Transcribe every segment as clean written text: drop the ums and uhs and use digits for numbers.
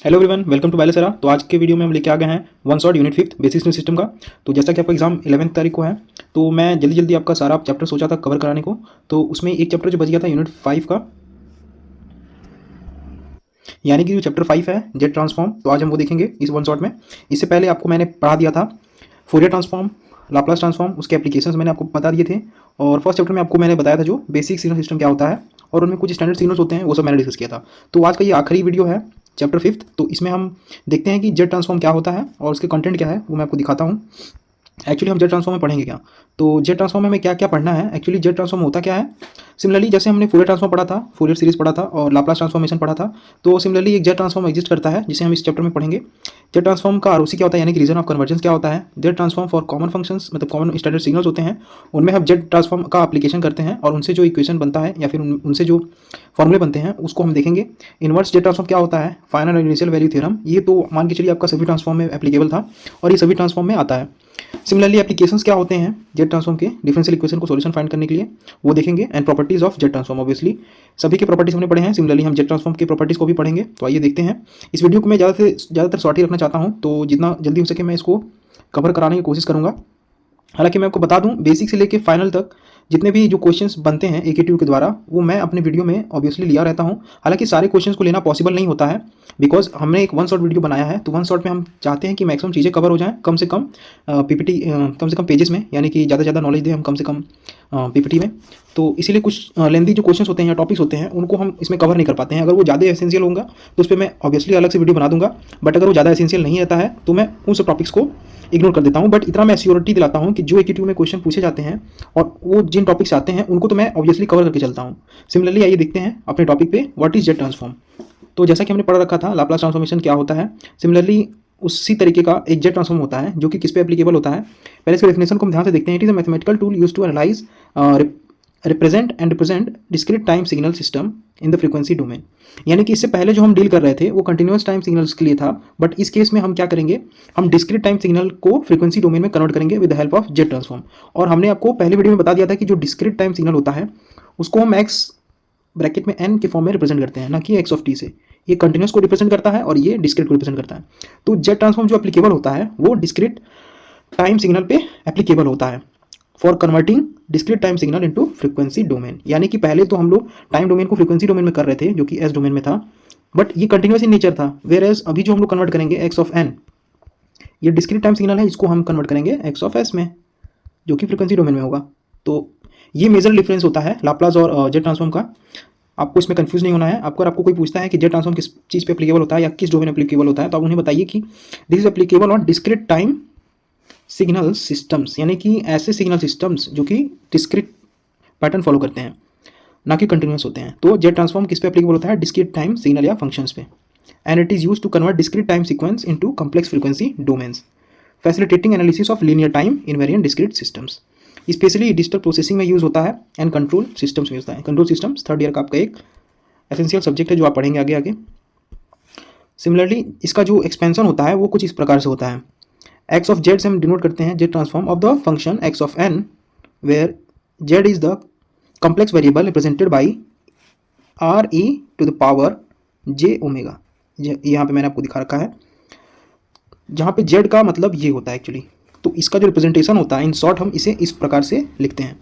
Hello everyone, welcome to बायलेसरा। तो आज के वीडियो में हम लेके आ गए हैं one shot unit 5 basic system का। तो जैसा कि आपका एग्जाम 11 तारीख को है, तो मैं जल्दी जल्दी आपका सारा चैप्टर सोचा था कवर कराने को। तो उसमें एक चैप्टर जो बच गया था यूनिट 5 का, यानी कि जो चैप्टर 5 है जेट ट्रांसफॉर्म, तो आज हम वो देखेंगे इस वन शॉट में। इससे पहले आपको मैंने पढ़ा दिया था फोरियर ट्रांसफॉर्म, लाप्लास ट्रांसफॉर्म, उसके एप्लीकेशंस मैंने आपको बता दिए थे। और फर्स्ट चैप्टर में आपको मैंने बताया था जो बेसिक सिग्नल सिस्टम क्या होता है और उनमें कुछ स्टैंडर्ड सिग्नल्स होते हैं, वो सब मैंने डिस्कस किया था। तो आज का ये आखिरी वीडियो है चैप्टर 5। तो इसमें हम देखते हैं कि जेट ट्रांसफॉर्म क्या होता है और उसके कंटेंट क्या है, वो मैं आपको दिखाता हूँ। एक्चुअली हम जेट ट्रांसफॉर्म में पढ़ेंगे क्या, तो जेट ट्रांसफॉर्म में हमें क्या क्या पढ़ना है। एक्चुअली जेट ट्रांसफॉर्म होता क्या है, सिमिलरली जैसे हमने फोरियर ट्रांसफॉर्म पढ़ा था, फोरियर सीरीज पढ़ा था और लाप्लास ट्रांसफॉर्मेशन पढ़ा था, तो सिमिलरली एक जेट ट्रांसफॉर्म एग्जिस्ट करता है जिसे हम इस चैप्टर में पढ़ेंगे। जेट ट्रांसफॉर्म का आरओसी क्या होता है, यानी कि रीजन ऑफ कन्वर्जेंस क्या होता है। Jet transform for common functions, मतलब कॉमन स्टैंडर्ड सिग्नल्स होते हैं, उनमें हम जेट ट्रांसफॉर्म का एप्लीकेशन करते हैं और उनसे जो इक्वेशन बनता है या फिर उनसे जो फॉर्मूले बनते हैं उसको हम देखेंगे। इनवर्स जेट ट्रांसफॉर्म क्या होता है, फाइनल इनिशियल वैल्यू थ्योरम, ये तो मान के चलिए आपका सभी ट्रांसफॉर्म में एप्लीकेबल था और ये सभी ट्रांसफॉर्म में आता है। सिमिलरली एप्लीकेशंस क्या होते हैं जेट ट्रांसफॉर्म के, डिफरेंशियल इक्वेशन को सॉल्यूशन फाइंड करने के लिए, वो देखेंगे। And properties of jet transform, obviously सभी के प्रॉपर्टीज हमने पढ़े हैं। सिमिलरली हम जेट ट्रांसफॉर्म की प्रॉपर्टीज को भी पढ़ेंगे। तो आइए देखते हैं। इस वीडियो को मैं ज़्यादातर शॉर्ट ही रखना चाहता हूँ, तो जितना जल्दी हो सके मैं इसको कवर कराने की कोशिश करूँगा। हालांकि मैं आपको बता दूं, बेसिक से लेके फाइनल तक जितने भी जो क्वेश्चंस बनते हैं AKTU के द्वारा, वो मैं अपने वीडियो में ऑब्वियसली लिया रहता हूं। हालांकि सारे क्वेश्चंस को लेना पॉसिबल नहीं होता है, बिकॉज हमने एक वन शॉट वीडियो बनाया है। तो वन शॉट में हम चाहते हैं कि मैक्सिमम चीज़ें कवर हो जाएं, कम से कम PPT, कम से कम पेजेस में, यानी कि ज़्यादा से ज़्यादा नॉलेज दें हम कम से कम PPT में। तो इसीलिए कुछ लेंदी जो क्वेश्चंस होते हैं या टॉपिक्स होते हैं उनको हम इसमें कवर नहीं कर पाते हैं। अगर वो ज़्यादा एसेंशियल होगा तो उस पर मैं ऑब्वियसली अलग से वीडियो बना दूंगा, बट अगर वो ज़्यादा एसेंशियल नहीं रहता है तो मैं उन सब टॉपिक्स को इग्नोर कर देता हूं। बट इतना मैं श्योरिटी दिलाता हूं कि जो AKTU में क्वेश्चन पूछे जाते हैं और वो जिन टॉपिक्स आते हैं उनको तो मैं ऑब्वियसली कवर करके चलता हूं। सिमिलरली आइए देखते हैं अपने टॉपिक पे, व्हाट इज जेट ट्रांसफॉर्म। तो जैसा कि हमने पढ़ रखा था लाप्लास ट्रांसफॉर्मेशन क्या होता है, सिमिलरली उसी तरीके का एक जेट ट्रांसफॉर्म होता है जो कि किस पे एप्लीकेबल होता है। पहले इसके डेफिनेशन को हम ध्यान से देखते हैं। It is a mathematical tool used to analyse, represent discrete time signal system in the frequency domain. यानी कि इससे पहले जो हम डील कर रहे थे वो कंटिन्यूस टाइम सिग्नल्स के लिए था, बट इस केस में हम क्या करेंगे, हम डिस्क्रीट टाइम सिग्नल को फ्रीक्वेंसी डोमेन में कन्वर्ट करेंगे with the help of jet transform. और हमने आपको पहले वीडियो में बता दिया था कि जो डिस्क्रीट टाइम सिग्नल होता है उसको हम एक्स ब्रैकेट में n के फॉर्म में रिप्रेजेंट करते हैं, ना कि एक्स ऑफ टी से। ये कंटिन्यूस को रिप्रेजेंट करता है और ये डिस्क्रीट को रिप्रेजेंट करता है। तो जेट ट्रांसफॉर्म जो एप्लीकेबल होता है वो डिस्क्रीट टाइम सिग्नल पे एप्लीकेबल होता है for converting discrete time signal into frequency domain. यानी कि पहले तो हम लोग टाइम डोमेन को फ्रीक्वेंसी डोमेन में कर रहे थे जो कि एस डोमेन में था, बट ये कंटिन्यूस इन नेचर था। वेयर एज अभी जो हम लोग कन्वर्ट करेंगे एक्स ऑफ एन, ये डिस्क्रीट टाइम सिग्नल है, इसको हम कन्वर्ट करेंगे एक्स ऑफ एस में जो कि फ्रीक्वेंसी डोमेन में होगा। तो ये मेजर डिफरेंस होता है लाप्लास और जेट ट्रांसफॉर्म का। आपको इसमें कंफ्यूज नहीं होना है। आपको कोई पूछता है कि जेट ट्रांसफॉर्म किस चीज़ पे एप्लीकेबल होता है या किस डोमेन एप्लीकेबल होता है, तो आप उन्हें बताइए कि this is applicable on discrete time signal systems, यानी कि ऐसे सिग्नल सिस्टम्स जो कि डिस्क्रीट पैटर्न फॉलो करते हैं, ना कि कंटिन्यूस होते हैं। तो जेट ट्रांसफॉर्म किस पे एप्लीकेबल होता है, डिस्क्रीट टाइम सिग्नल या फंक्शंस पे। And it is used to convert discrete time sequence into complex frequency domains, facilitating analysis of linear time invariant discrete systems. Specially digital processing में use होता है and control systems में होता है। Control systems third year का आपका एक essential subject है जो आप पढ़ेंगे आगे आगे। सिमिलरली इसका जो एक्सपेंशन होता है वो कुछ इस प्रकार से होता है। एक्स ऑफ जेड से हम डिनोट करते हैं Z transform of the function X of N, where Z is the complex variable represented by R E to the power J omega. यहाँ पे मैंने आपको दिखा रखा है, जहाँ पे जेड का मतलब ये होता है एक्चुअली। तो इसका जो रिप्रेजेंटेशन होता है इन शॉर्ट हम इसे इस प्रकार से लिखते हैं।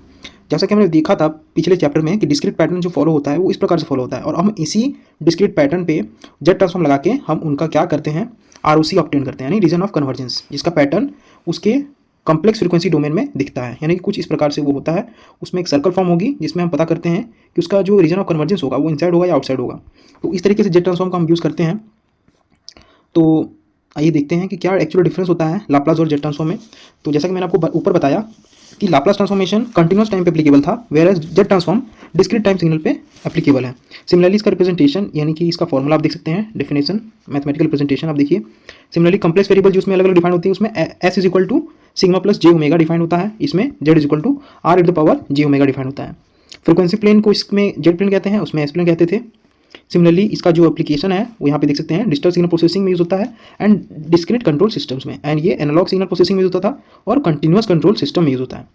जैसा कि हमने देखा था पिछले चैप्टर में कि डिस्क्रीट पैटर्न जो फॉलो होता है वो इस प्रकार से फॉलो होता है, और हम इसी डिस्क्रीट पैटर्न पे जेट ट्रांसफॉर्म लगा के हम उनका क्या करते हैं, ROC ऑब्टेन करते हैं, यानी रीजन ऑफ कन्वर्जेंस, जिसका पैटर्न उसके कॉम्प्लेक्स फ्रीक्वेंसी डोमेन में दिखता है। यानी कि कुछ इस प्रकार से वो होता है। उसमें एक सर्कल फॉर्म होगी जिसमें हम पता करते हैं कि उसका जो रीजन ऑफ कन्वर्जेंस होगा वो इनसाइड होगा या आउटसाइड होगा। तो इस तरीके से जेट ट्रांसफॉर्म का हम यूज़ करते हैं। तो आइए देखते हैं कि क्या एक्चुअल डिफरेंस होता है लाप्लास और जेट ट्रांसफॉर्म में। तो जैसा कि मैंने आपको ऊपर बताया कि लाप्लास ट्रांसफॉर्मेशन कंटिन्यूस टाइम पे एप्लीकेबल था, whereas Z transform discrete time signal पे एप्लीकेबल है। सिमिलरली इसका रिप्रेजेंटेशन, यानी कि इसका फॉर्मूला आप देख सकते हैं, डेफिनेशन मैथमेटिकल रिप्रेजेंटेशन आप देखिए। सिमिलरली कॉम्प्लेक्स वेरिएबल जो उसमें अलग अलग डिफाइन होती है, उसमें S is equal to sigma plus J omega define होता है, इसमें Z is equal to R in the power J omega define होता है। फ्रीक्वेंसी प्लेन को इसमें जेड प्लेन कहते हैं, उसमें एस प्लेन कहते थे। सिमिलरली इसका जो एप्लीकेशन है वो यहाँ पे देख सकते हैं, डिजिटल सिग्नल प्रोसेसिंग में यूज होता है एंड डिस्क्रीट कंट्रोल सिस्टम्स में, एंड ये एनालॉग सिग्नल प्रोसेसिंग में यूज होता था और कंटिन्यूस कंट्रोल सिस्टम में यूज होता है।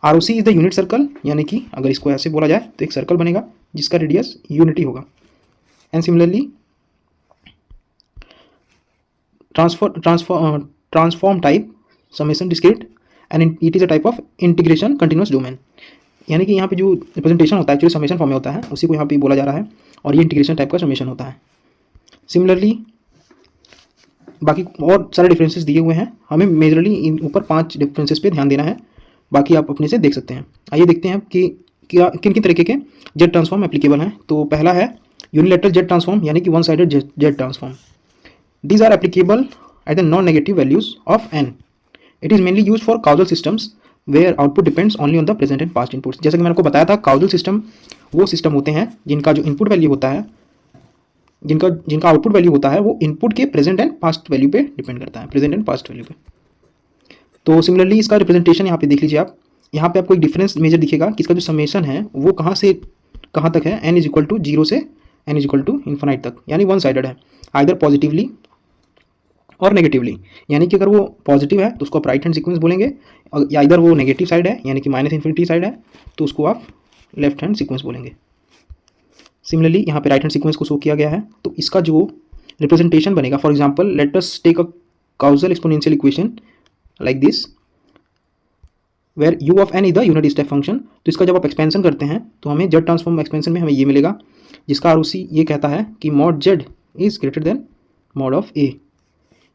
ROC is the unit circle, यानी कि अगर इसको ऐसे बोला जाए तो एक सर्कल बनेगा जिसका रेडियस यूनिटी होगा। And similarly transform type summation discrete and it is a type of integration continuous domain. यानी कि यहाँ पे जो रिप्रेजेंटेशन होता है एक्चुअली समेशन फॉर्म में होता है, उसी को यहाँ पे बोला जा रहा है, और ये इंटीग्रेशन टाइप का समेशन होता है। सिमिलरली बाकी और सारे डिफरेंसेस दिए हुए हैं, हमें मेजरली इन ऊपर 5 डिफरेंसेस पे ध्यान देना है, बाकी आप अपने से देख सकते हैं। आइए देखते हैं कि क्या किन किन तरीके के जेड ट्रांसफॉर्म एप्लीकेबल हैं। तो पहला है यूनिलैटरल जेड ट्रांसफॉर्म, यानी कि one sided Z transform. These are applicable at the non negative values of N. It is mainly use for causal systems where output depends only on the present and past inputs. जैसे कि मैंने आपको बताया था, causal system वो system होते हैं जिनका जो इनपुट वैल्यू होता है, जिनका आउटपुट वैल्यू होता है वो इनपुट के प्रेजेंट एंड पास्ट वैल्यू पे डिपेंड करता है, प्रेजेंट एंड पास्ट वैल्यू पे। तो सिमिलरली इसका रिप्रेजेंटेशन यहाँ पे देख लीजिए आप, यहाँ पे आपको एक डिफरेंस मेजर दिखेगा कि इसका जो समेशन है वो कहाँ से कहाँ तक है, n इज इक्वल टू 0 से n is equal to infinite तक, यानी वन साइडेड है, आइदर पॉजिटिवली और नेगेटिवली। यानी कि अगर वो पॉजिटिव है तो उसको आप राइट हैंड सीक्वेंस बोलेंगे, या इधर वो नेगेटिव साइड है यानी कि माइनस इन्फिनिटी साइड है तो उसको आप लेफ्ट हैंड सीक्वेंस बोलेंगे। सिमिलरली यहाँ पे राइट हैंड सीक्वेंस को शो किया गया है, तो इसका जो रिप्रेजेंटेशन बनेगा, for example let us take a causal exponential equation like this where u of n is the unit step function. तो इसका जब आप एक्सपेंशन करते हैं तो हमें जेड ट्रांसफॉर्म एक्सपेंशन में हमें ये मिलेगा, जिसका ROC ये कहता है कि mod z is greater than mod of a।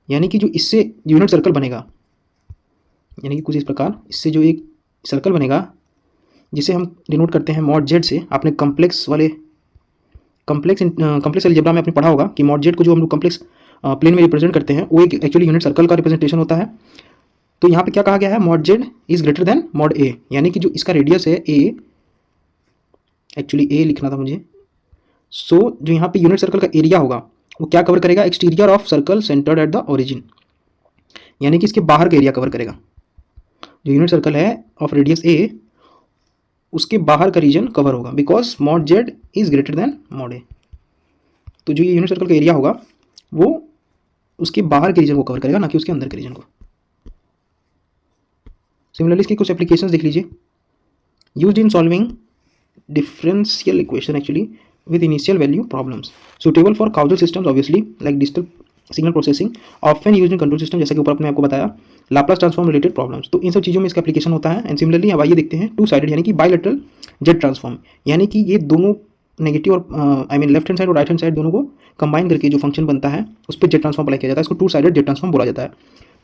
यानी कि जो इससे यूनिट सर्कल बनेगा, यानी कि कुछ इस प्रकार इससे जो एक सर्कल बनेगा जिसे हम डिनोट करते हैं मॉड z से। आपने कॉम्प्लेक्स अलजेब्रा में आपने पढ़ा होगा कि मॉड z को जो हम लोग कॉम्प्लेक्स प्लेन में रिप्रेजेंट करते हैं वो एक एक्चुअली यूनिट सर्कल का रिप्रेजेंटेशन होता है। तो यहाँ पे क्या कहा गया है, mod z is greater than mod a, यानी कि जो इसका रेडियस है a, एक्चुअली a लिखना था मुझे। सो जो यहाँ पे यूनिट सर्कल का एरिया होगा वो क्या कवर करेगा, exterior of circle centred at the origin, यानी कि इसके बाहर का एरिया कवर करेगा। जो यूनिट सर्कल है ऑफ रेडियस a उसके बाहर का रीजन कवर होगा, because mod z is greater than mod a। तो जो ये यूनिट सर्कल का एरिया होगा वो उसके बाहर के रीजन को कवर करेगा, ना कि उसके अंदर के रीजन को। सिमिलरली इसकी कुछ एप्लीकेशंस देख लीजिए। Used in solving differential equation actually with initial value problems, suitable for causal systems obviously like digital signal processing, often used in control system, जैसा कि ऊपर अपने आपको बताया, लाप्लास ट्रांसफॉर्म रिलेटेड प्रॉब्लम्स। तो इन सब चीज़ों में इसका एप्लीकेशन होता है। एंड सिमिलरली अब आइए देखते हैं टू साइडेड यानी कि बाइलेटरल जेड ट्रांसफॉर्म, यानी कि ये दोनों नेगेटिव और I mean left hand side और राइट हैंड साइड दोनों को कंबाइन करके जो फंक्शन बनता है उस पर जेड ट्रांसफॉर्म अप्लाई किया जाता है, इसको टू साइडेड जेड ट्रांसफॉर्म बोला जाता है।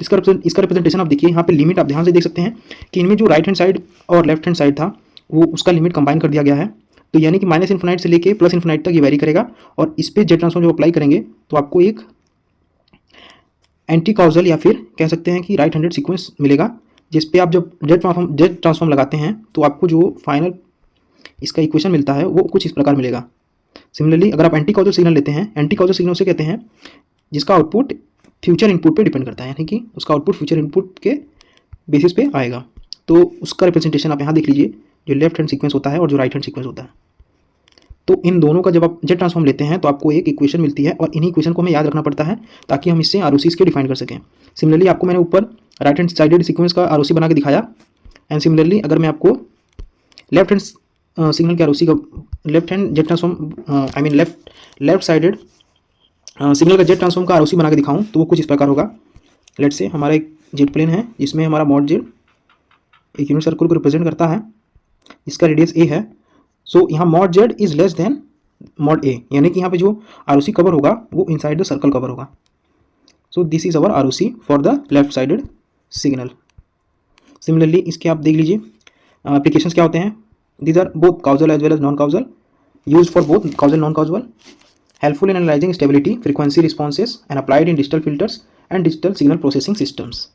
इसका रिप्रेजेंटेशन आप देखिए, यहाँ पे लिमिट आप ध्यान से देख सकते हैं कि इनमें जो राइट हैंड साइड और लेफ्ट हैंड साइड था वो उसका लिमिट कंबाइन कर दिया गया है। तो यानी कि माइनस इन्फिनाइट से लेके प्लस इन्फिनाइट तक ये वेरी करेगा, और इस पे जेड ट्रांसफॉर्म जब अप्लाई करेंगे तो आपको एक एंटी काउजल या फिर कह सकते हैं कि राइट हैंडेड सीक्वेंस मिलेगा, जिस पे आप जब जेड ट्रांसफॉर्म लगाते हैं तो आपको जो फाइनल इसका इक्वेशन मिलता है वो कुछ इस प्रकार मिलेगा। सिमिलरली अगर आप एंटी काउजल सिग्नल लेते हैं, एंटी काउजल सिग्नल से कहते हैं जिसका आउटपुट फ्यूचर इनपुट पे डिपेंड करता है, यानी कि उसका आउटपुट फ्यूचर इनपुट के बेसिस पे आएगा। तो उसका रिप्रेजेंटेशन आप यहाँ देख लीजिए, जो लेफ्ट हैंड सीक्वेंस होता है और जो राइट हैंड सीक्वेंस होता है। तो इन दोनों का जब आप जेड ट्रांसफॉर्म लेते हैं तो आपको एक इक्वेशन मिलती है, और इन्हीं इक्वेशन को हमें याद रखना पड़ता है ताकि हम इससे ROCs के डिफाइन कर सकें। सिमिलरली आपको मैंने ऊपर राइट हैंड साइडेड सीक्वेंस का ROC बना के दिखाया, एंड सिमिलरली अगर मैं आपको लेफ्ट हैंड सिग्नल के ROC का, left hand Z transform I mean left sided signal का जेड ट्रांसफॉर्म का ROC बना के दिखाऊँ तो वो कुछ इस प्रकार होगा। लेट से हमारा एक जेड प्लेन है जिसमें हमारा मॉड जेड एक यूनिट सर्कल को रिप्रेजेंट करता है, इसका रेडियस a है। सो यहाँ mod Z is less then mod a, यानी कि यहाँ पे जो ROC कवर होगा वो इनसाइड द सर्कल कवर होगा। So this is our ROC for the left sided signal. Similarly इसके आप देख लीजिए एप्लीकेशंस क्या होते हैं। These are both causal as well as non causal, used for both causal non causal, helpful in analysing stability frequency responses and applied in digital filters and digital signal processing systems.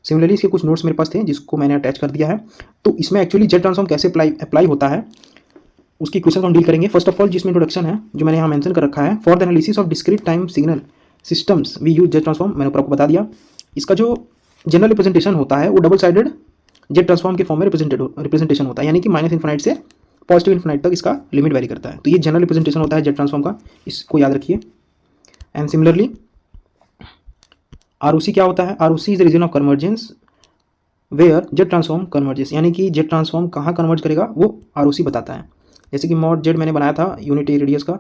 Similarly इसके कुछ notes मेरे पास थे जिसको मैंने attach कर दिया है। तो इसमें एक्चुअली जेड ट्रांसफॉर्म कैसे अप्लाई होता है उसकी क्वेश्चन को हम डील करेंगे। फर्स्ट ऑफ ऑल जिसमें इंट्रोडक्शन है जो मैंने यहाँ मेंशन कर रखा है, for the analysis of discrete time signal systems we use Z transform, मैंने ऊपर आपको बता दिया। इसका जो जनरल रिप्रेजेंटेशन होता है वो डबल साइडेड जेड ट्रांसफॉर्म के फॉर्म में रिप्रेजेंटेशन होता है, यानी कि माइनस इन्फिनाइट से पॉजिटिव इन्फिनाइट तक इसका लिमिट वेरी करता है। तो ये जनरल रिप्रेजेंटेशन होता है जेड ट्रांसफॉर्म का, इसको याद रखिए। एंड सिमिलरली ROC क्या होता है, ROC is the region of convergence where Z transform converges, यानी कि जेड ट्रांसफॉर्म कहाँ कन्वर्ज करेगा वो ROC बताता है। जैसे कि मॉड जेड मैंने बनाया था यूनिट रेडियस का,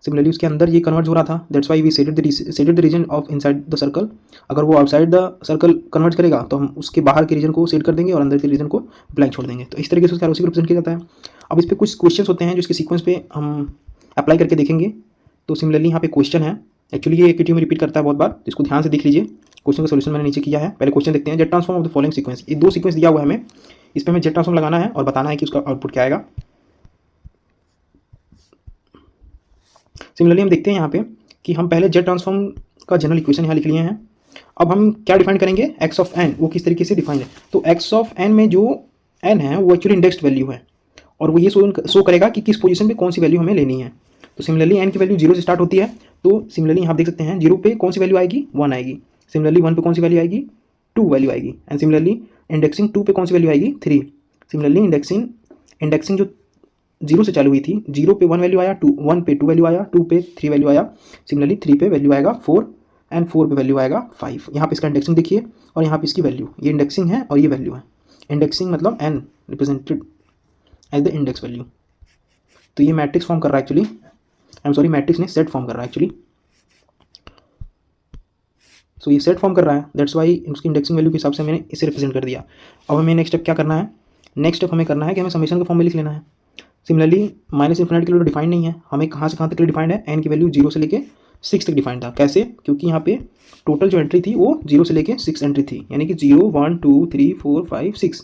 सिमिलरली उसके अंदर ये कन्वर्ट हो रहा था, that's why we shaded the region of inside the circle. अगर वो आउटसाइड द सर्कल कन्वर्ट करेगा तो हम उसके बाहर के रीजन को शेड कर देंगे और अंदर के रीजन को ब्लैंक छोड़ देंगे। तो इस तरीके से उसका आरओसी को रिप्रेजेंट किया जाता है। अब इस पर कुछ क्वेश्चन होते हैं जो इसके सीक्वेंस पे हम अप्लाई करके देखेंगे। तो सिमिलरली यहाँ पे क्वेश्चन है, एक्चुअली ये एक में रिपीट करता है बहुत बार, तो इसको ध्यान से देख लीजिए। क्वेश्चन का सोल्यूशन मैंने नीचे किया है। पहले क्वेश्चन देखते हैं, jet transform of the following sequence. ये 2 सीक्वेंस दिया हुआ है हमें, इस पर हमें जेट ट्रांसफॉर्म लगाना है और बताना है कि उसका आउटपुट क्या आएगा। सिमिलरली हम देखते हैं यहाँ पे कि हम पहले जेट ट्रांसफॉर्म का जनरल इक्वेशन यहाँ लिख लिए हैं। अब हम क्या डिफाइन करेंगे, एक्स ऑफ एन, वो किस तरीके से डिफाइन है। तो एक्स ऑफ एन में जो एन है वो एक्चुअली इंडेक्स्ड वैल्यू है और वो ये शो करेगा कि किस पोजीशन पे कौन सी वैल्यू हमें लेनी है। तो सिमिलरली एन की वैल्यू 0 से स्टार्ट होती है, तो सिमिलरली यहाँ देख सकते हैं 0 पे कौन सी वैल्यू आएगी, 1 आएगी। सिमिलरली 1 पे कौन सी वैल्यू आएगी, 2 वैल्यू आएगी। एंड सिमिलरली इंडेक्सिंग 2 पे कौन सी वैल्यू आएगी, 3। सिमिलरली इंडेक्सिंग जो 0 से चालू हुई थी, 0 पे 1 वैल्यू आया, 1 पे 2 वैल्यू आया, 2 पे 3 वैल्यू आया। सिमिलरली 3 पे वैल्यू आएगा 4 एंड 4 पे वैल्यू आएगा 5। यहाँ पे इसका इंडेक्सिंग देखिए और यहाँ पे इसकी वैल्यू, ये इंडेक्सिंग है और ये वैल्यू है। इंडेक्सिंग मतलब N represented as the index value. तो ये मैट्रिक्स फॉर्म कर रहा है actually, I am sorry matrix ने सेट फॉर्म कर रहा है एक्चुअली। सो ये सेट फॉर्म कर रहा है, दैट्स वाई उसकी इंडेक्सिंग वैल्यू के हिसाब से मैंने इसे रिप्रेजेंट कर दिया। अब हमें नेक्स्ट स्टेप क्या करना है, नेक्स्ट स्टेप हमें करना है कि हमें समेशन के फॉर्म में लिख लेना है। सिमिलरली माइनस इन्फिनिटी के लिए डिफाइंड नहीं है, हमें कहाँ से कहाँ तक डिफाइंड है, एन की वैल्यू 0 से लेके 6 तक डिफाइंड था। कैसे, क्योंकि यहाँ पे टोटल जो एंट्री थी वो 0 से लेके 6 एंट्री थी, यानी कि 0 1 2 3 4 5 6।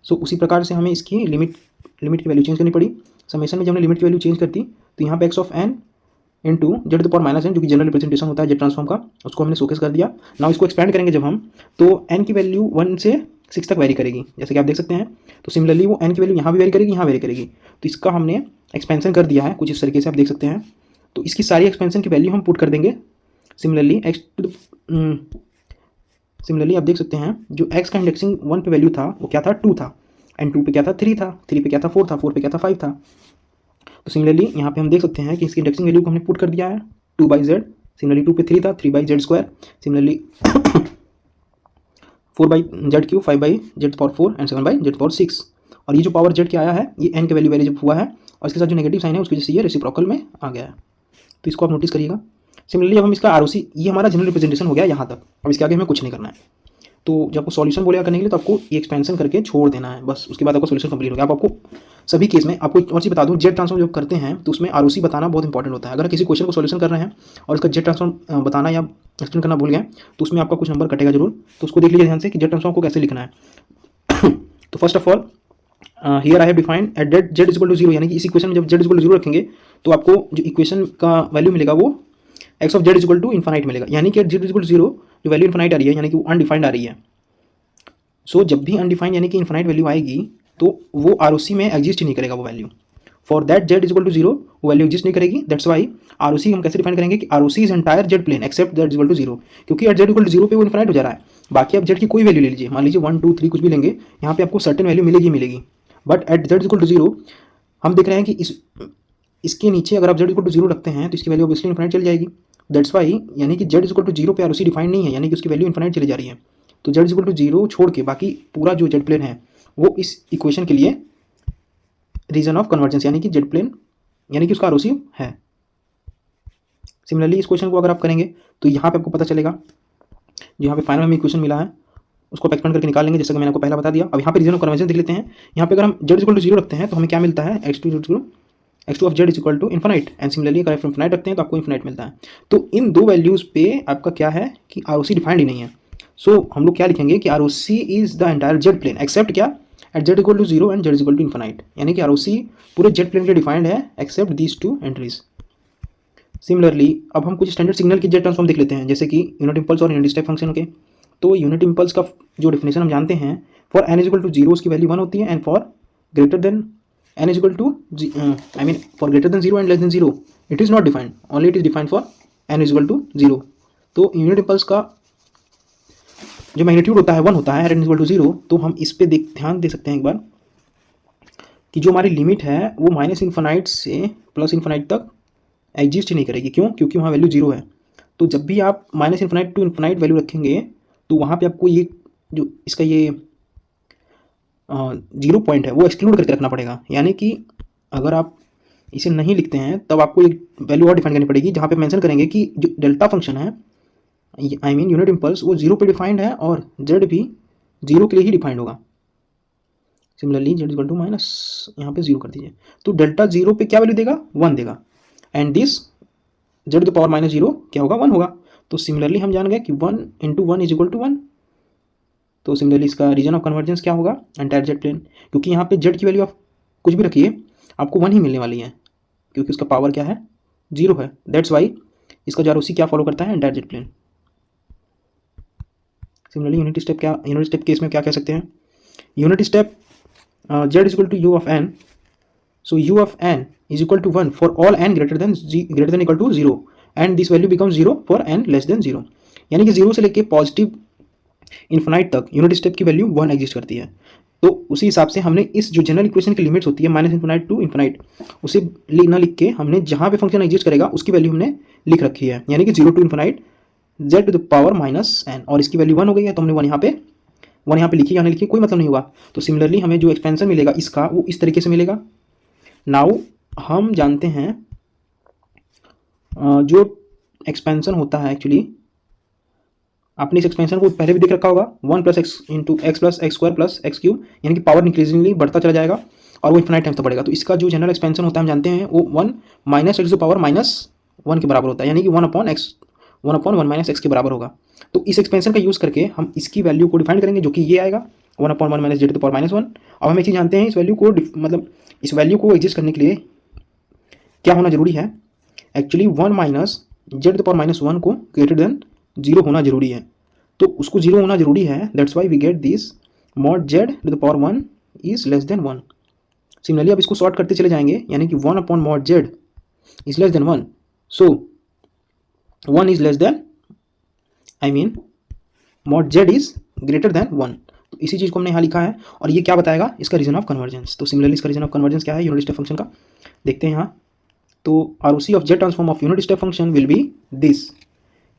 सो उसी प्रकार से हमें इसकी लिमिट की वैल्यू चेंज करनी पड़ी। समेशन में जब हमने लिमिट की वैल्यू चेंज करती तो यहाँ पे X of N into Z to power minus N, जो कि जनरल रिप्रेजेंटेशन होता है जेड ट्रांसफॉर्म का, उसको हमने शोकेस कर दिया। नाउ इसको एक्सपेंड करेंगे जब हम, तो एन की वैल्यू 1 से 6 तक वेरी करेगी, जैसे कि आप देख सकते हैं। तो सिमिलरली वो एन की वैल्यू यहाँ भी वेरी करेगी, यहाँ वेरी करेगी। तो इसका हमने एक्सपेंशन कर दिया है कुछ इस तरीके से, आप देख सकते हैं। तो इसकी सारी एक्सपेंशन की वैल्यू हम पुट कर देंगे। सिमिलरली सिमिलरली आप देख सकते हैं जो एक्स का इंडेक्सिंग 1 पे वैल्यू था वो क्या था, 2 था। एंड 2 पे क्या था, 3 था। 3 पे क्या था, 4 था। 4 पे क्या था, 5 था। तो सिमिलरली यहाँ पे हम देख सकते हैं कि इसकी इंडेक्सिंग वैल्यू को हमने पुट कर दिया है 2/z। सिमिलरली 2 पे 3 था, 3/z²। Similarly 4/z³ 5/z⁴ and 7/z⁴ और ये जो पावर z क्या आया है, ये n के वैल्यू वेरी जब हुआ है और इसके साथ जो नेगेटिव साइन है उसकी वजह से ये रेसिप्रोकल में आ गया है। तो इसको आप नोटिस करिएगा। सिमिलरली अब हम इसका आरओसी, ये हमारा जनरल रिप्रेजेंटेशन हो गया यहाँ तक। अब इसके आगे हमें कुछ नहीं करना है। तो जब आपको सॉल्यूशन बोलेगा करने के लिए तो आपको ये एक्सपेंशन करके छोड़ देना है बस, उसके बाद आपका सॉल्यूशन कंप्लीट हो गया। अब आपको सभी केस में आपको एक और चीज़ बता दूं, जेट ट्रांसफॉर्म जब करते हैं तो उसमें आरओसी बताना बहुत इंपॉर्टेंट होता है। अगर किसी क्वेश्चन को सॉल्यूशन कर रहे हैं और उसका जेट ट्रांसफॉर्म बताना या एक्सप्लेन करना भूल गए तो उसमें आपका कुछ नंबर कटेगा जरूर। तो उसको देख लीजिए ध्यान से कि जेट ट्रांसफॉर्म को कैसे लिखना है। तो first of all here I have defined at that Z equal to 0, यानी कि इस इक्वेशन में जब जेड इक्वल टू 0 रखेंगे तो आपको जो इक्वेशन का वैल्यू मिलेगा वो X of Z equal to infinite मिलेगा, यानी कि जेड इक्वल टू 0 जो वैल्यू इन्फाइनाइट आ रही है, यानी कि वो अनडिफाइंड आ रही है। सो जब भी अनडिफाइंड यानी कि इन्फाइनाइट वैल्यू आएगी तो वो आरओसी में एग्जिस्ट ही नहीं करेगा वो value. For that Z equal to 0 वो वैल्यू एग्जिस्ट नहीं करेगी। दैट्स वाई आरओसी हम कैसे डिफाइन करेंगे कि ROC is entire Z plane except Z equal to 0, क्योंकि एट जेड इक्वल टू 0 पे वो इन्फाइनाइट हो जा रहा है। बाकी आप जेड की कोई वैल्यू ले लीजिए, मान लीजिए 1 2 3 कुछ भी लेंगे, यहाँ पे आपको सर्टेन वैल्यू मिलेगी। But at Z equal to 0 हम देख रहे हैं कि इसके नीचे अगर आप जेड इक्वल टू 0 रखते हैं तो इसकी वैल्यू ऑब्वियसली इन्फाइनाइट चली जाएगी। दैट्स वाई यानी कि जेड इक्वल टू 0 पे आरओसी डिफाइंड नहीं है, यानी कि उसकी वैल्यू इन्फाइनाइट चली जा रही है। तो जेड इक्वल टू 0 छोड़ के बाकी पूरा जो जेड प्लेन है वो इस इक्वेशन के लिए रीजन ऑफ कन्वर्जेंस, यानी कि जेड प्लेन, यानी कि उसका आरओसी है। सिमिलरली इस क्वेश्चन को अगर आप करेंगे तो यहाँ पे आपको पता चलेगा, जो यहाँ पे फाइनल में इक्वेशन मिला है उसको एक्सपेंड करके निकाल लेंगे, जैसा कि मैंने आपको पहला बता दिया। अब यहाँ पे रीजन ऑफ कन्वर्जेंस देख लेते हैं। यहाँ पे अगर हम जेड इक्वल टू 0 रखते हैं तो हमें क्या मिलता है, x2 of Z equal to infinite. And similarly अगर इन्फाइनाइट रखते हैं तो आपको इन्फाइनाइट मिलता है। तो इन दो वैल्यूज़ पे आपका क्या है कि आरओसी डिफाइंड ही नहीं है। सो हम लोग क्या लिखेंगे कि ROC is the entire Z plane except क्या, at Z equal to 0 and Z equal to infinite, यानी कि आरओसी पूरे जेड प्लेन के डिफाइंड है except these two entries. Similarly अब हम कुछ स्टैंडर्ड सिग्नल की जेड ट्रांसफॉर्म देख लेते हैं, जैसे कि यूनिट इंपल्स और यूनिट स्टेप फंक्शन के। तो यूनिट इंपल्स का जो डिफिनेशन हम जानते हैं, फॉर एन इक्वल टू 0 उसकी वैल्यू 1 होती है, and for greater than n equal to for greater than 0 and less than 0 it is not defined, only it is defined for n equal to 0। तो unit impulse का जो magnitude होता है 1 होता है, n इक्वल टू 0। तो हम इस पर ध्यान दे सकते हैं एक बार कि जो हमारी लिमिट है वो माइनस इन्फानाइट से प्लस इन्फानाइट तक एग्जिस्ट ही नहीं करेगी। क्यों, क्योंकि वहाँ वैल्यू 0 है। तो जब भी आप minus infinite to infinite value रखेंगे तो वहाँ पे आपको ये जो इसका ये 0 पॉइंट है वो एक्सक्लूड करके रखना पड़ेगा। यानी कि अगर आप इसे नहीं लिखते हैं तब आपको एक वैल्यू और डिफाइन करनी पड़ेगी जहाँ पे मेंशन करेंगे कि जो डेल्टा फंक्शन है, आई मीन यूनिट इम्पल्स, वो जीरो पे डिफाइंड है और जेड भी जीरो के लिए ही डिफाइंड होगा। Similarly Z equal to minus, यहाँ पे जीरो कर दीजिए, तो डेल्टा जीरो पे क्या वैल्यू देगा, 1 देगा, and this Z to power minus zero क्या होगा, 1 होगा। तो सिमिलरली हम जान गए कि 1 इंटू 1 इज इक्वल टू 1। तो सिमिलरली इसका रीजन ऑफ कन्वर्जेंस क्या होगा, एंटायर जेड प्लेन, क्योंकि यहाँ पे जेड की वैल्यू आप कुछ भी रखिए आपको 1 ही मिलने वाली है, क्योंकि उसका पावर क्या है, 0 है। दैट्स वाई इसका जो आरओसी क्या फॉलो करता है, entire Z plane. Similarly unit step case में क्या कह सकते हैं, unit step Z is equal to U of N, so U of N is equal to 1 for all N greater than equal to 0 and this value become 0 for N less than 0, यानी कि 0 से लेके positive infinite तक unit step की value 1 exist करती है। तो उसी हिसाब से हमने इस जो जनरल इक्वेशन की लिमिट्स होती है माइनस इन्फिनाइट टू इन्फिनाइट, उसे ना लिख के हमने जहाँ पे फंक्शन एग्जिस्ट करेगा उसकी वैल्यू हमने लिख रखी है, यानी कि 0 to infinite Z to the power minus N, और इसकी वैल्यू 1 हो गई है, तो हमने 1 यहाँ पे लिखी, यहाँ लिखी, कोई मतलब नहीं हुआ। तो सिमिलरली हमें जो एक्सपेंशन मिलेगा इसका वो इस तरीके से मिलेगा। नाउ हम जानते हैं जो एक्सपेंशन होता है, एक्चुअली आपने इस एक्सपेंशन को पहले भी देख रखा होगा, 1 plus x into x plus x square plus x cube, यानी कि पावर इंक्रीजिंगली बढ़ता चला जाएगा और वो इन्फिनाइट टाइम्स तक बढ़ेगा। तो इसका जो जनरल एक्सपेंशन होता है हम जानते हैं वो 1 minus X to power minus 1 के बराबर होता है, यानी कि 1 अपॉन 1 माइनस एक्स के बराबर होगा। तो इस एक्सपेंशन का यूज़ करके हम इसकी वैल्यू को डिफाइन करेंगे, जो कि ये आएगा 1 upon 1 minus Z to power minus 1। अब हम एक चीज़ जानते हैं, इस वैल्यू को मतलब इस वैल्यू को एग्जिस्ट करने के लिए क्या होना जरूरी है, actually 1 minus Z to power minus 1 को ग्रेटर देन 0 होना जरूरी है। तो उसको 0 होना जरूरी है, that's why we get this mod Z to the power 1 is less than 1। Similarly अब इसको सॉर्ट करते चले जाएंगे, यानी कि 1 upon mod Z is less than 1, so 1 is less than, I mean mod Z is greater than 1। तो इसी चीज़ को हमने यहाँ लिखा है, और ये क्या बताएगा, इसका रीजन ऑफ कन्वर्जेंस। तो सिमिलरली इसका रीजन ऑफ कन्वर्जेंस क्या है यूनिट स्टेप फंक्शन का, देखते हैं यहाँ। तो ROC of Z transform of unit step function will be this,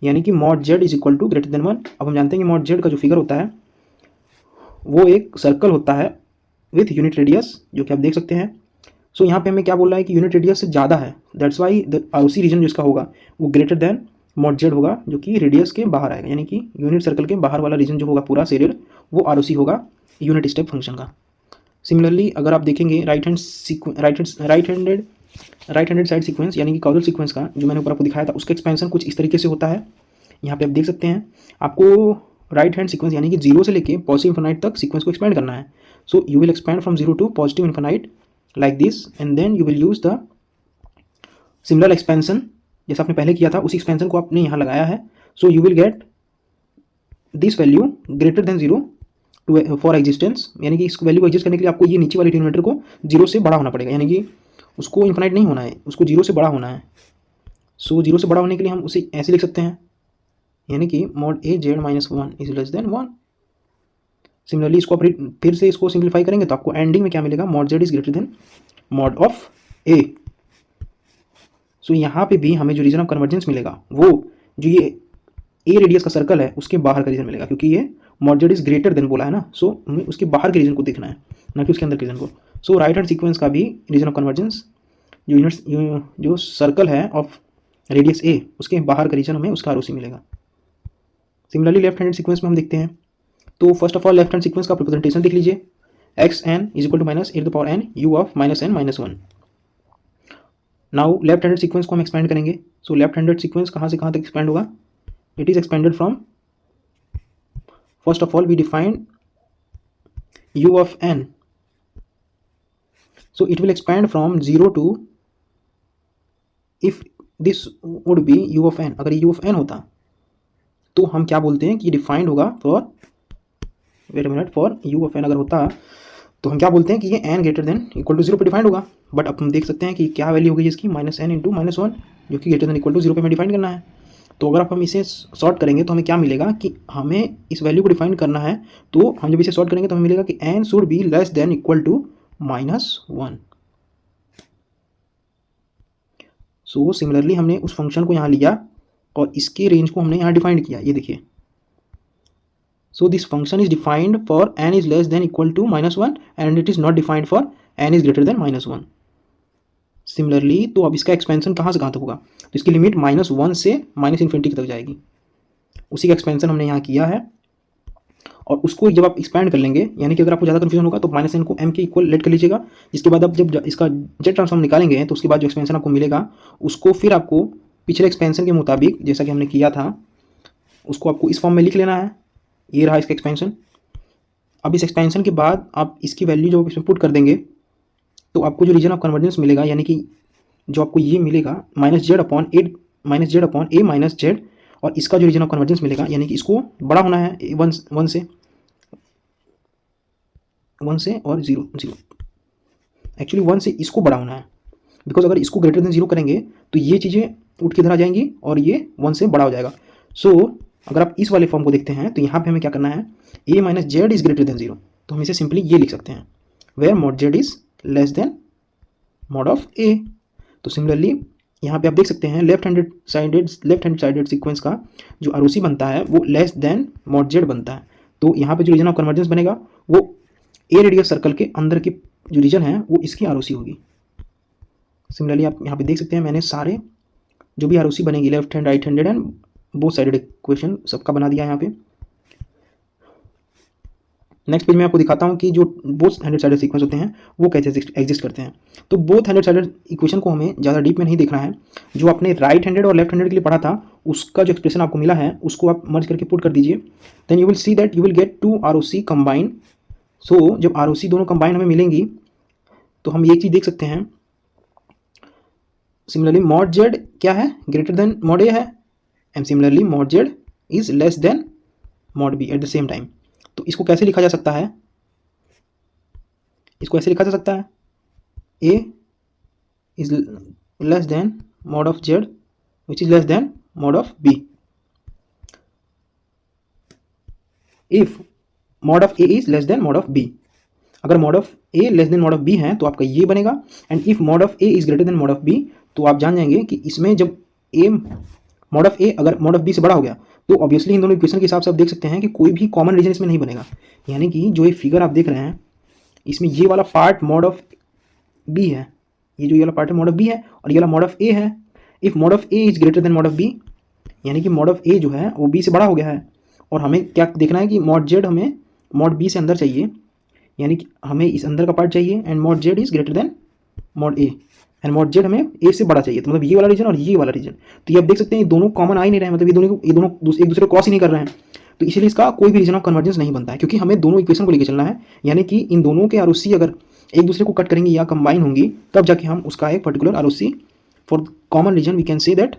यानी कि mod Z is equal to greater than 1। अब हम जानते हैं कि मॉड जेड का जो फिगर होता है वो एक सर्कल होता है विथ यूनिट रेडियस, जो कि आप देख सकते हैं। सो यहाँ पे हमें क्या बोल रहा है कि यूनिट रेडियस से ज़्यादा है, that's why the ROC region जो इसका होगा वो ग्रेटर देन मॉड जेड होगा, जो कि रेडियस के बाहर आएगा, यानी कि यूनिट सर्कल के बाहर वाला रीजन जो होगा पूरा शेडेड, वो आरओसी होगा यूनिट स्टेप फंक्शन का। सिमिलरली अगर आप देखेंगे राइट हैंडेड साइड सीक्वेंस, यानी कि कॉजल सीक्वेंस का जो मैंने ऊपर आपको दिखाया था, उसका एक्सपेंशन कुछ इस तरीके से होता है। यहाँ पे आप देख सकते हैं, आपको राइट हैंड सीक्वेंस यानी कि 0 से लेके पॉजिटिव इन्फिनाइट तक सीक्वेंस को एक्सपेंड करना है। So you will expand from 0 to positive infinite like this, and then you will use the similar expansion, जैसा आपने पहले किया था उसी एक्सपेंशन को आपने यहाँ लगाया है। So you will get this value greater than 0 to for existence, यानी कि इस वैल्यू को एग्जिस्ट करने के लिए आपको ये नीचे वाले डिनोमिनेटर को 0 से बड़ा होना पड़ेगा, यानी कि उसको इन्फिनाइट नहीं होना है, उसको 0 से बड़ा होना है। सो 0 से बड़ा होने के लिए हम उसे ऐसे लिख सकते हैं, यानी कि mod A Z minus 1 is less than 1। Similarly इसको फिर से इसको सिंप्लीफाई करेंगे तो आपको एंडिंग में क्या मिलेगा, mod Z is greater than mod of A. So यहाँ पे भी हमें जो रीजन ऑफ कन्वर्जेंस मिलेगा वो जो ये ए रेडियस का सर्कल है उसके बाहर का रीजन मिलेगा, क्योंकि ये mod Z is greater then बोला है ना। सो हमें उसके बाहर के रीजन को देखना है, ना कि उसके अंदर के रीजन को। सो राइट हैंड सीक्वेंस का भी रीजन ऑफ कन्वर्जेंस जो सर्कल है ऑफ रेडियस ए, उसके बाहर का रीजन हमें उसका आरओसी मिलेगा। सिमिलरली लेफ्ट हैंड सीक्वेंस में हम देखते हैं, तो first of all left hand sequence का रिप्रेजेंटेशन देख लीजिए, x n is equal to minus a to the power n u of minus n minus 1। Now left handed sequence को हम एक्सपेंड करेंगे। सो लेफ्ट हैंडेड सीक्वेंस कहाँ से कहाँ तक एक्सपेंड होगा, it is expanded from, first of all we defined u of n, so it will expand from 0 to, if this would be u of n, अगर u of n होता तो हम क्या बोलते हैं कि डिफाइंड होगा for, wait a minute, for u of n अगर होता तो हम क्या बोलते हैं कि ये n greater than equal to 0 पे डिफाइंड होगा। बट अब हम देख सकते हैं कि क्या वैल्यू होगी इसकी, माइनस एन इंटू माइनस 1, जो कि ग्रेटर देन इक्वल टू 0 पे हमें डिफाइन करना है। तो अगर हम इसे सॉर्ट करेंगे तो हमें क्या मिलेगा कि हमें इस वैल्यू को डिफाइन करना है, तो हम जब इसे सॉर्ट करेंगे तो हमें मिलेगा कि n should be less than equal to -1। So similarly हमने उस फंक्शन को यहाँ लिया और इसके रेंज को हमने यहाँ डिफाइंड किया, ये देखिए। So this function is defined for n is less than equal to -1 and it is not defined for n is greater than -1। Similarly तो अब इसका एक्सपेंशन कहाँ से कहाँ तक होगा, तो इसकी लिमिट -1 से -इन्फिनिटी तक जाएगी। उसी का एक्सपेंशन हमने यहाँ किया है, और उसको जब आप एक्सपैंड कर लेंगे, यानी कि अगर आपको ज़्यादा कन्फ्यूजन होगा तो -n को m के इक्वल लेट कर लीजिएगा। जिसके बाद आप जब इसका जेड ट्रांसफॉर्म निकालेंगे तो उसके बाद जो एक्सपेंशन आपको मिलेगा उसको फिर आपको पिछले एक्सपेंशन के मुताबिक जैसा कि हमने किया था उसको आपको इस फॉर्म में लिख लेना है। ये रहा इसका एक्सपेंशन। अब इस एक्सपेंशन के बाद आप इसकी वैल्यू जो इसमें पुट कर देंगे तो आपको जो रीजन ऑफ कन्वर्जेंस मिलेगा, यानी कि जो आपको ये मिलेगा -z/a - z, और इसका जो रीजन ऑफ कन्वर्जेंस मिलेगा यानी कि इसको बड़ा होना है 1 से और 0 एक्चुअली 1 से इसको बड़ा होना है, बिकॉज अगर इसको ग्रेटर देन 0 करेंगे तो ये चीज़ें उठ के इधर आ जाएंगी और ये 1 से बड़ा हो जाएगा। सो अगर आप इस वाले फॉर्म को देखते हैं तो यहाँ पे हमें क्या करना है, a - z is greater than 0, तो हम इसे सिंपली ये लिख सकते हैं where mod z is less than mod of a। तो सिमिलरली यहाँ पे आप देख सकते हैं लेफ्ट हैंड साइडेड सीक्वेंस का जो आरओसी बनता है वो लेस देन mod z बनता है। तो यहाँ पे जो रीजन ऑफ कन्वर्जेंस बनेगा वो ए रेडियस सर्कल के अंदर की जो रीजन है वो इसकी आरओसी होगी। सिमिलरली आप यहाँ पे देख सकते हैं मैंने सारे जो भी आरओसी बनेगी left hand, right handed and both sided equation सबका बना दिया यहाँ पे। नेक्स्ट पेज में आपको दिखाता हूँ कि जो बोथ हैंडेड साइडेड सीक्वेंस होते हैं वो कैसे एग्जिस्ट करते हैं। तो बोथ हैंडेड साइडेड इक्वेशन को हमें ज़्यादा डीप में नहीं देखना है, जो आपने राइट हैंडेड और लेफ्ट हैंडेड के लिए पढ़ा था उसका जो एक्सप्रेशन आपको मिला है उसको आप मर्ज करके पुट कर दीजिए। Then you will see that you will get 2 ROC combine. So जब ROC दोनों कंबाइन हमें मिलेंगी तो हम ये चीज़ देख सकते हैं। सिमिलरली mod z क्या है, ग्रेटर देन mod a है, and similarly mod z is less than mod b at the same time. तो इसको कैसे लिखा जा सकता है, इसको ऐसे लिखा जा सकता है a is less than mod of z which is less than mod of b। If mod of a is less than mod of b, अगर mod of a less than mod of b है तो आपका ये बनेगा, and if mod of a is greater then mod of b तो आप जान जाएंगे कि इसमें जब a mod ऑफ a अगर mod ऑफ b से बड़ा हो गया तो ऑब्वियसली इन दोनों इक्वेशन के हिसाब से आप देख सकते हैं कि कोई भी कॉमन रीजन इसमें नहीं बनेगा। यानी कि जो ये फिगर आप देख रहे हैं इसमें ये वाला पार्ट mod ऑफ b है, ये वाला पार्ट है mod ऑफ b है, और ये वाला mod ऑफ a है। If mod of a is greater then mod of b यानी कि mod ऑफ a जो है वो b से बड़ा हो गया है, और हमें क्या देखना है कि mod z हमें mod b से अंदर चाहिए, यानी कि हमें इस अंदर का पार्ट चाहिए, and mod z is greater then mod a and mod z हमें a से बड़ा चाहिए, तो मतलब ये वाला रीजन और ये वाला रीजन। तो ये आप देख सकते हैं ये दोनों कॉमन आ ही नहीं रहे हैं, मतलब ये दोनों एक दूसरे को क्रॉस ही नहीं कर रहे हैं, तो इसीलिए इसका कोई भी रीजन ऑफ कन्वर्जेंस नहीं बनता है, क्योंकि हमें दोनों इक्वेशन को लेकर चलना है। यानी कि इन दोनों के ROC अगर एक दूसरे को कट करेंगे या कंबाइन होंगी तब जाके हम उसका एक particular ROC for common region we can say that,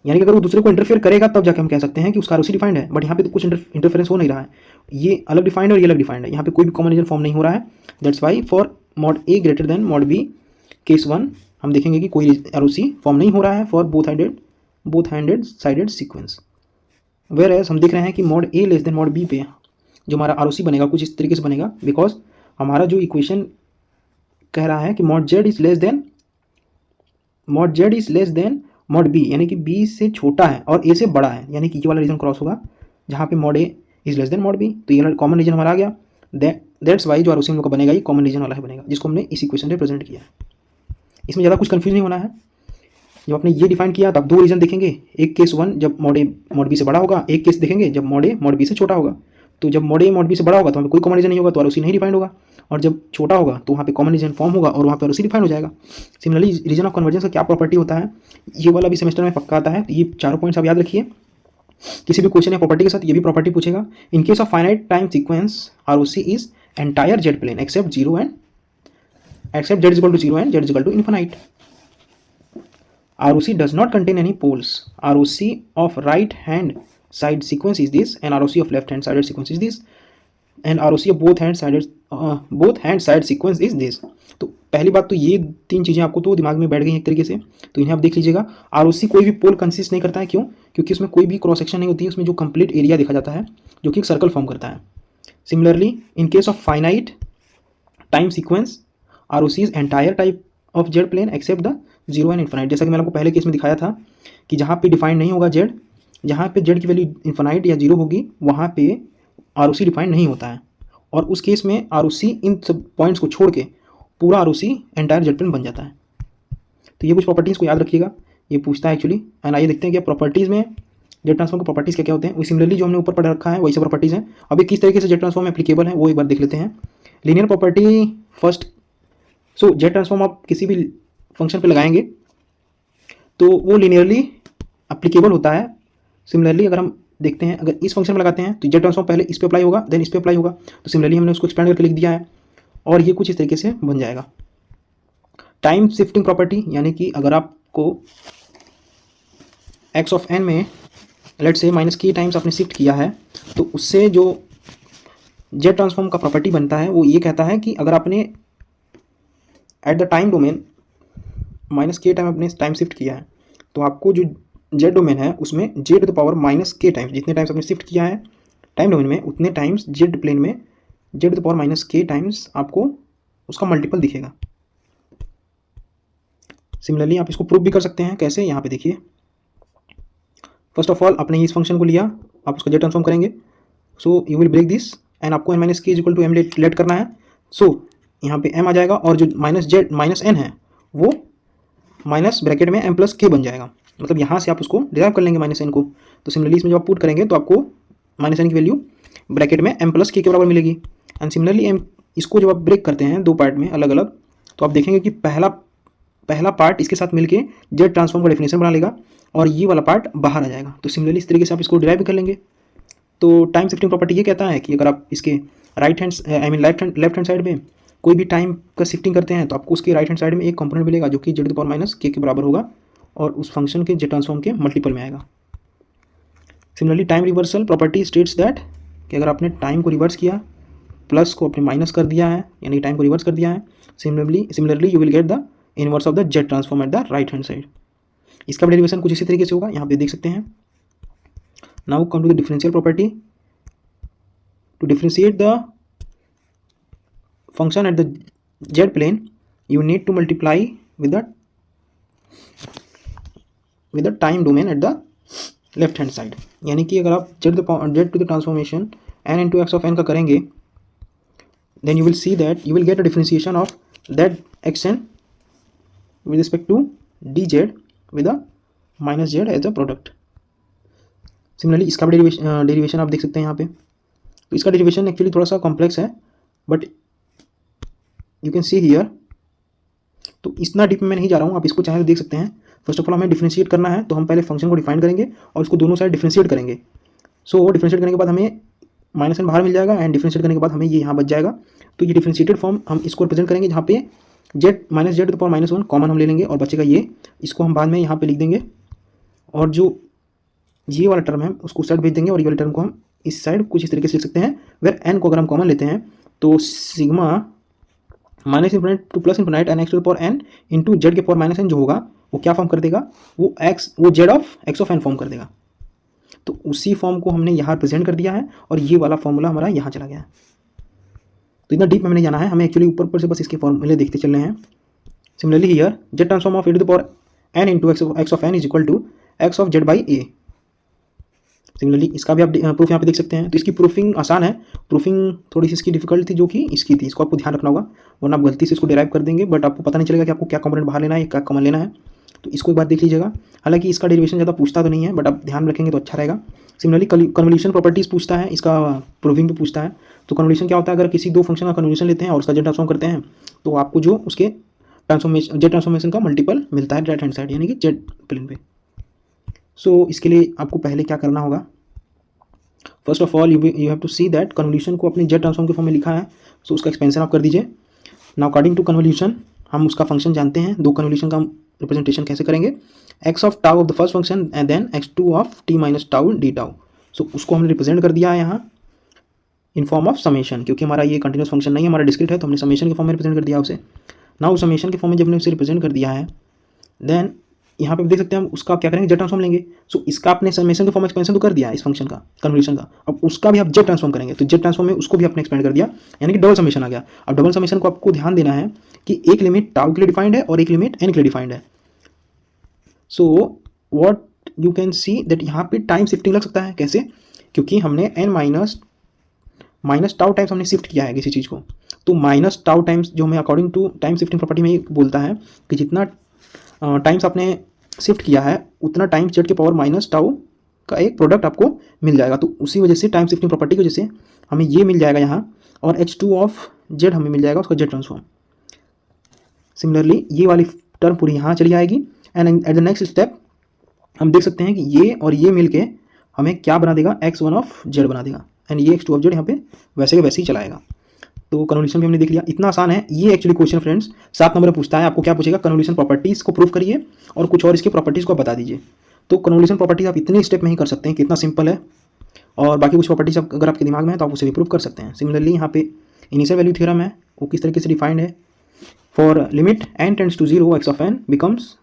यानी कि अगर वो दूसरे को इंटरफेयर करेगा तब जाके हम कह सकते हैं कि उसका ROC डिफाइंड है। बट यहाँ पे तो कुछ इंटरफेरेंस हो नहीं रहा है, ये अलग डिफाइंड और ये अलग डिफाइंड है, यहाँ पे कोई भी कॉमन रीजन फॉर्म नहीं हो रहा है। That's Y for mod a greater than mod b case 1 हम देखेंगे कि कोई ROC फॉर्म नहीं हो रहा है for both handed sided sequence. Whereas हम देख रहे हैं कि mod a less than mod b पे जो हमारा ROC बनेगा कुछ इस तरीके से बनेगा, बिकॉज हमारा जो इक्वेशन कह रहा है कि mod z is less than mod b, यानी कि b से छोटा है और a से बड़ा है, यानी कि ये वाला रीजन क्रॉस होगा जहाँ पे mod a is less than mod b। तो ये वाला कॉमन रीजन हमारा आ गया। दैट्स वाई जो ROC हम लोग का बनेगा ये कॉमन रीजन वाला है बनेगा, जिसको हमने इस इक्वेशन से प्रेजेंट किया है। इसमें ज़्यादा कुछ कंफ्यूज नहीं होना है। जब आपने ये डिफाइन किया तब दो रीजन देखेंगे, एक केस 1 जब mod a mod b से बड़ा होगा, एक केस देखेंगे जब mod a mod b से छोटा होगा। तो जब mod a mod b से बड़ा होगा तो वहाँ पे कोई कॉमन रीजन नहीं होगा, तो ROC नहीं डिफाइंड होगा, और जब छोटा होगा तो वहाँ पे कॉमन रीजन फॉर्म होगा और वहाँ पे ROC डिफाइंड हो जाएगा। सिमिलरली रीजन ऑफ कन्वर्जेंस का क्या प्रॉपर्टी होता है, ये वाला भी सेमेस्टर में पक्का आता है, तो ये चारों पॉइंट्स आप याद रखिए। किसी भी क्वेश्चन या प्रॉपर्टी के साथ ये भी प्रॉपर्टी पूछेगा। In case of finite time sequence ROC is entire Z plane except z is equal to 0 and z is equal to infinite. ROC does not contain any poles. ROC of right hand side sequence is this, and ROC of left hand sided sequence is this, and ROC of both hand side sequence is this. तो पहली बात तो ये तीन चीज़ें आपको तो दिमाग में बैठ गई हैं एक तरीके से, तो इन्हें आप देख लीजिएगा। ROC कोई भी पोल कंसिस्ट नहीं करता है, क्यों? क्योंकि उसमें कोई भी क्रॉस सेक्शन नहीं होती है, उसमें जो कंप्लीट एरिया देखा जाता है जो कि एक सर्कल फॉर्म करता है। Similarly in case of finite time sequence ROC is entire type of z plane except the 0 and infinite. जैसा कि मैंने आपको पहले केस में दिखाया था कि जहाँ पे डिफाइंड नहीं होगा जेड, जहाँ पे जेड की वैल्यू इन्फिनाइट या 0 होगी वहाँ पे ROC डिफाइंड नहीं होता है, और उस केस में ROC इन सब पॉइंट्स को छोड़ के पूरा ROC एंटायर जेड प्लेन बन जाता है। तो ये कुछ प्रॉपर्टीज़ को याद रखिएगा, ये पूछता है एक्चुअली। एंड आइए देखते हैं कि प्रॉपर्टीज़ में जेट ट्रांसफॉर्म के प्रॉपर्टीज़ क्या क्या होते हैं। वही सिमिलरली जो हमने ऊपर पढ़ रखा है वही सब प्रॉपर्टीज़ हैं। अभी किस तरीके से जेट ट्रांसफॉर्म एप्लीकेबल है वो एक बार देख लेते हैं। Linear property first. So Z transform आप किसी भी फंक्शन पे लगाएंगे तो वो लीनियरली एप्लीकेबल होता है। सिमिलरली अगर हम देखते हैं, अगर इस फंक्शन में लगाते हैं तो जेट ट्रांसफॉर्म पहले इस पे अप्लाई होगा, देन इस पे अप्लाई होगा। तो सिमिलरली हमने उसको एक्सपेंड करके लिख दिया है और ये कुछ इस तरीके से बन जाएगा। टाइम शिफ्टिंग प्रॉपर्टी, यानी कि अगर आपको एक्स ऑफ एन में लेट से माइनस के टाइम्स आपने शिफ्ट किया है, तो उससे जो जेट ट्रांसफॉर्म का प्रॉपर्टी बनता है वो ये कहता है कि अगर आपने at the time domain minus k time अपने टाइम शिफ्ट किया है, तो आपको जो जेड डोमेन है उसमें z to the power minus k times, जितने टाइम्स आपने शिफ्ट किया है टाइम डोमेन में, उतने टाइम्स जेड प्लेन में z to the power minus k times आपको उसका मल्टीपल दिखेगा। सिमिलरली आप इसको प्रूव भी कर सकते हैं। कैसे, यहाँ पे देखिए। फर्स्ट ऑफ ऑल आपने इस फंक्शन को लिया, आप उसका जेड ट्रांसफॉर्म करेंगे। So you will break this and आपको n minus k is equal to m let करना है। सो यहाँ पे एम आ जाएगा और जो माइनस जेड माइनस एन है वो माइनस ब्रैकेट में एम प्लस के बन जाएगा। मतलब यहाँ से आप उसको डिराइव कर लेंगे माइनस एन को। तो सिमिलरली इसमें जब आप पुट करेंगे तो आपको माइनस एन की वैल्यू ब्रैकेट में एम प्लस के बराबर मिलेगी। एंड सिमिलरली इसको जब आप ब्रेक करते हैं दो पार्ट में अलग अलग, तो आप देखेंगे कि पहला पार्ट इसके साथ मिलके जेड ट्रांसफॉर्म का डेफिनेशन बना लेगा और ये वाला पार्ट बाहर आ जाएगा। तो सिमिलरली इस तरीके से आप इसको डिराइव कर लेंगे। तो टाइम शिफ्टिंग प्रॉपर्टी ये कहता है कि अगर आप इसके लेफ्ट हैंड साइड में कोई भी टाइम का शिफ्टिंग करते हैं तो आपको उसके राइट हैंड साइड में एक कंपोनेंट मिलेगा जो कि z to the power minus k बराबर होगा और उस फंक्शन के जेड ट्रांसफॉर्म के मल्टीपल में आएगा। Similarly time reversal property states that कि अगर आपने टाइम को रिवर्स किया, प्लस को आपने माइनस कर दिया है, यानी टाइम को रिवर्स कर दिया है, similarly you will get the inverse of the Z transform at the right hand side. इसका डेरिवेशन कुछ इसी तरीके से होगा, यहाँ पे देख सकते हैं। Now come to the differential property. To differentiate the function at the z plane you need to multiply with the time domain at the left hand side. यानी कि अगर आप z to the transformation n into x of n का करेंगे, then you will see that you will get a differentiation of that x n with respect to dz with a minus z as a product। Similarly इसका भी derivation आप देख सकते हैं यहाँ पे। तो इसका डेरिवेशन एक्चुअली थोड़ा सा कॉम्प्लेक्स है, but you can see here. तो इतना डीप में मैं नहीं जा रहा हूँ, आप इसको चाहे तो देख सकते हैं। फर्स्ट ऑफ ऑल हमें डिफरेंशिएट करना है, तो हम पहले फंक्शन को डिफाइन करेंगे और उसको दोनों साइड डिफरेंशिएट करेंगे। सो डिफरेंशिएट करने के बाद हमें माइनस एन बाहर मिल जाएगा एंड डिफरेंशिएट करने के बाद हमें ये यहाँ बच जाएगा। तो ये डिफरेंशिएटेड फॉर्म हम इसको रिप्रेजेंट करेंगे जहाँ पे z minus Z to the power minus one common हम ले लेंगे और बचेगा ये। इसको हम बाद में यहाँ पे लिख देंगे और जो ये वाला टर्म है उसको उस साइड भेज देंगे और ये वाले टर्म को हम इस साइड कुछ इस तरीके से लिख सकते हैं। वेर एन को अगर हम कॉमन लेते हैं तो sigma minus infinite to plus infinite n x to the power n into z के पावर माइनस एन जो होगा वो क्या फॉर्म कर देगा, वो z of x of n form कर देगा। तो उसी फॉर्म को हमने यहाँ प्रेजेंट कर दिया है और ये वाला फॉर्मूला हमारा यहाँ चला गया है। तो इतना डीप में नहीं जाना है, हमें एक्चुअली ऊपर से बस इसके फॉर्मूले देखते चल रहे हैं। Similarly here z transform of a to the power n into x of N is equal to x of z by a. Similarly इसका भी आप प्रूफ यहाँ पे देख सकते हैं। तो इसकी प्रूफिंग आसान है, प्रूफिंग थोड़ी सी इसकी डिफिकल्ट थी जो कि इसकी थी, इसको आपको ध्यान रखना होगा वरना आप गलती से इसको डिराइव कर देंगे बट आपको पता नहीं चलेगा कि आपको क्या कंपोनेंट बाहर लेना है, क्या कॉमन लेना है। तो इसको एक बार देख लीजिएगा। हालांकि इसका डेरिवेशन ज़्यादा पूछता तो नहीं है बट आप ध्यान रखेंगे तो अच्छा रहेगा। सिमिलरली कन्वोल्यूशन प्रॉपर्टीज़ पूछता है, इसका प्रूविंग भी पूछता है। तो कन्वोल्यूशन क्या होता है, अगर किसी दो फंक्शन का कन्वोल्यूशन लेते हैं और उसका जेड ट्रांसफॉर्म करते हैं तो आपको जो उसके जेड ट्रांसफॉर्मेशन का मल्टीपल मिलता है राइट हैंड साइड यानी कि जेड प्लेन पे। सो इसके लिए आपको पहले क्या करना होगा, first of all you have to see that convolution को अपने जेड ट्रांसफॉर्म के फॉर्म में लिखा है। सो उसका एक्सपेंशन आप कर दीजिए। नाउ अकॉर्डिंग टू कन्वोल्यूशन हम उसका फंक्शन जानते हैं। दो कन्वोल्यूशन का हम रिप्रेजेंटेशन कैसे करेंगे, x of tau of the first function and then x two of t minus tau d tau. So उसको हमने रिप्रेजेंट कर दिया है यहाँ इन फॉर्म ऑफ समेशन, क्योंकि हमारा ये कंटिन्यूस फंक्शन नहीं है, हमारा डिस्क्रीट है, तो हमने समेशन के फॉर्म में रिप्रेजेंट कर दिया उसे। नाउ समेशन के फॉर्म में जब हमने उसे रिप्रेजेंट कर दिया है देन यहाँ पे देख सकते हैं हम उसका क्या करेंगे, जेड ट्रांसफॉर्म लेंगे। सो इसका आपने समेशन के फॉर्म एक्सपेंशन तो कर दिया इस फंक्शन का कन्वोल्यूशन का, अब उसका भी आप जेड ट्रांसफॉर्म करेंगे तो जेड ट्रांसफॉर्म में उसको भी आपने एक्सपेंड कर दिया यानी कि डबल समेशन आ गया। अब डबल समेशन को आपको ध्यान देना है कि एक लिमिट टाउ के लिए डिफाइंड है और एक लिमिट एन के लिए डिफाइंड है। So what you can see that यहाँ पे टाइम शिफ्टिंग लग सकता है। कैसे, क्योंकि हमने एन माइनस टाउ टाइम्स हमने शिफ्ट किया है किसी चीज़ को, तो माइनस टाउ टाइम्स जो हमें according to time shifting property में बोलता है कि जितना टाइम्स आपने शिफ्ट किया है उतना टाइम्स जेड के पावर माइनस टाउ का एक प्रोडक्ट आपको मिल जाएगा। तो उसी वजह से टाइम शिफ्टिंग प्रॉपर्टी की वजह से हमें ये मिल जाएगा यहाँ, और h2 ऑफ जेड हमें मिल जाएगा उसका जेड ट्रांसफॉर्म। सिमिलरली ये वाली टर्म पूरी यहाँ चली आएगी, and at the next step हम देख सकते हैं कि ये और ये मिल के हमें क्या बना देगा, x1 ऑफ जेड बना देगा, एंड ये x2 ऑफ जेड यहाँ पे वैसे के वैसे ही चलाएगा। तो कन्वोल्यूशन भी हमने देख लिया, इतना आसान है ये एक्चुअली क्वेश्चन फ्रेंड्स। 7 नंबर में पूछता है, आपको क्या पूछेगा, कन्वोल्यूशन प्रॉपर्टीज़ को प्रूव करिए और कुछ और इसके प्रॉपर्टीज़ को बता दीजिए। तो कन्वोल्यूशन प्रॉपर्टीज आप इतने स्टेप में ही कर सकते हैं, कितना सिंपल है, और बाकी कुछ प्रॉपर्टीज अगर आपके दिमाग में है तो आप उसे भी प्रूव कर सकते हैं। सिमिलरली यहाँ पे इनिशियल वैल्यू थ्योरम है, वो किस तरीके से डिफाइंड है, for limit n tends to 0 x of n becomes